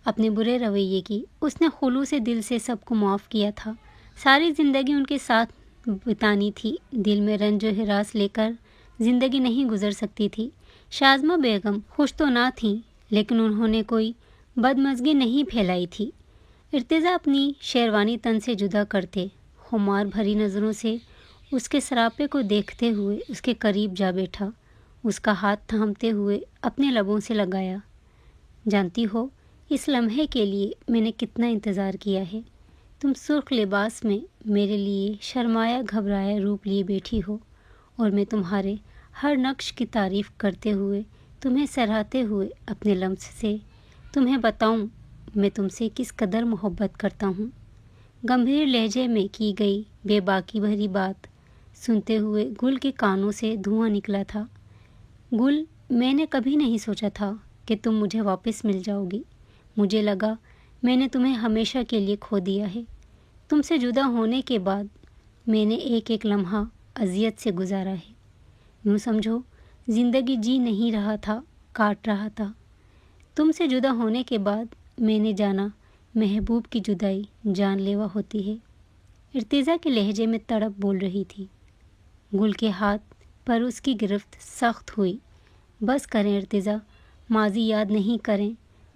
اپنے برے رویے کی۔ اس نے خلوص دل سے سب کو معاف کیا تھا، ساری زندگی ان کے ساتھ بتانی تھی، دل میں رنج و ہراس لے کر زندگی نہیں گزر سکتی تھی۔ شازمہ بیگم خوش تو نہ تھیں، لیکن انہوں نے کوئی بدمزگی نہیں پھیلائی تھی۔ ارتضیٰ اپنی شیروانی تن سے جدا کرتے خمار بھری نظروں سے اس کے سراپے کو دیکھتے ہوئے اس کے قریب جا بیٹھا، اس کا ہاتھ تھامتے ہوئے اپنے لبوں سے لگایا۔ جانتی ہو، اس لمحے کے لیے میں نے کتنا انتظار کیا ہے۔ تم سرخ لباس میں میرے لیے شرمایا گھبرایا روپ لیے بیٹھی ہو، اور میں تمہارے ہر نقش کی تعریف کرتے ہوئے، تمہیں سراہتے ہوئے اپنے لمس سے تمہیں بتاؤں میں تم سے کس قدر محبت کرتا ہوں۔ گمبھیر لہجے میں کی گئی بے باکی بھری بات سنتے ہوئے گل کے کانوں سے دھواں نکلا تھا۔ گل، میں نے کبھی نہیں سوچا تھا کہ تم مجھے واپس مل جاؤ گی۔ مجھے لگا میں نے تمہیں ہمیشہ کے لیے کھو دیا ہے۔ تم سے جدا ہونے کے بعد میں نے ایک ایک لمحہ اذیت سے گزارا ہے۔ یوں سمجھو زندگی جی نہیں رہا تھا، کاٹ رہا تھا۔ تم سے جدا ہونے کے بعد میں نے جانا محبوب کی جدائی جان لیوا ہوتی ہے۔ ارتضیٰ کے لہجے میں تڑپ بول رہی تھی۔ گل کے ہاتھ پر اس کی گرفت سخت ہوئی۔ بس کریں ارتضیٰ، ماضی یاد نہیں کریں،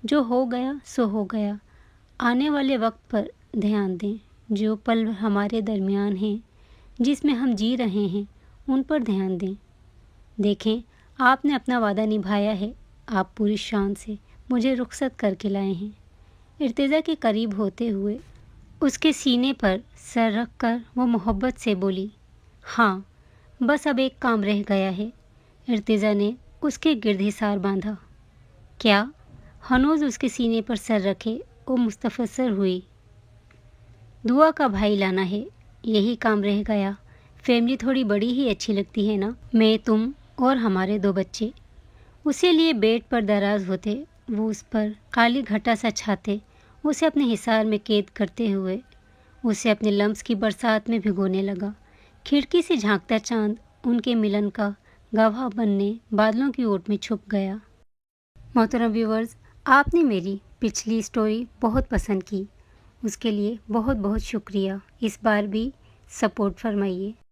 جو ہو گیا سو ہو گیا۔ آنے والے وقت پر دھیان دیں، جو پل ہمارے درمیان ہیں، جس میں ہم جی رہے ہیں، ان پر دھیان دیں۔ دیکھیں، آپ نے اپنا وعدہ نبھایا ہے، آپ پوری شان سے مجھے رخصت کر کے لائے ہیں۔ ارتضیٰ کے قریب ہوتے ہوئے اس کے سینے پر سر رکھ کر وہ محبت سے بولی، ہاں، بس اب ایک کام رہ گیا ہے۔ ارتضیٰ نے اس کے گرد حصار باندھا۔ کیا؟ ہنوز اس کے سینے پر سر رکھے وہ مستفسر ہوئی۔ دعا کا بھائی لانا ہے، یہی کام رہ گیا۔ فیملی تھوڑی بڑی ہی اچھی لگتی ہے نا، میں، تم اور ہمارے 2 بچے۔ اسے لیے بیڈ پر دراز ہوتے وہ اس پر کالی گھٹا سا چھاتے اسے اپنے حصار میں قید کرتے ہوئے اسے اپنے لمس کی برسات میں بھگونے لگا۔ کھڑکی سے جھانکتا چاند ان کے ملن کا گواہ بننے بادلوں کی اوٹ میں چھپ گیا۔ محترم ویورز، آپ نے میری پچھلی سٹوری بہت پسند کی، اس کے لیے بہت بہت شکریہ۔ اس بار بھی سپورٹ فرمائیے۔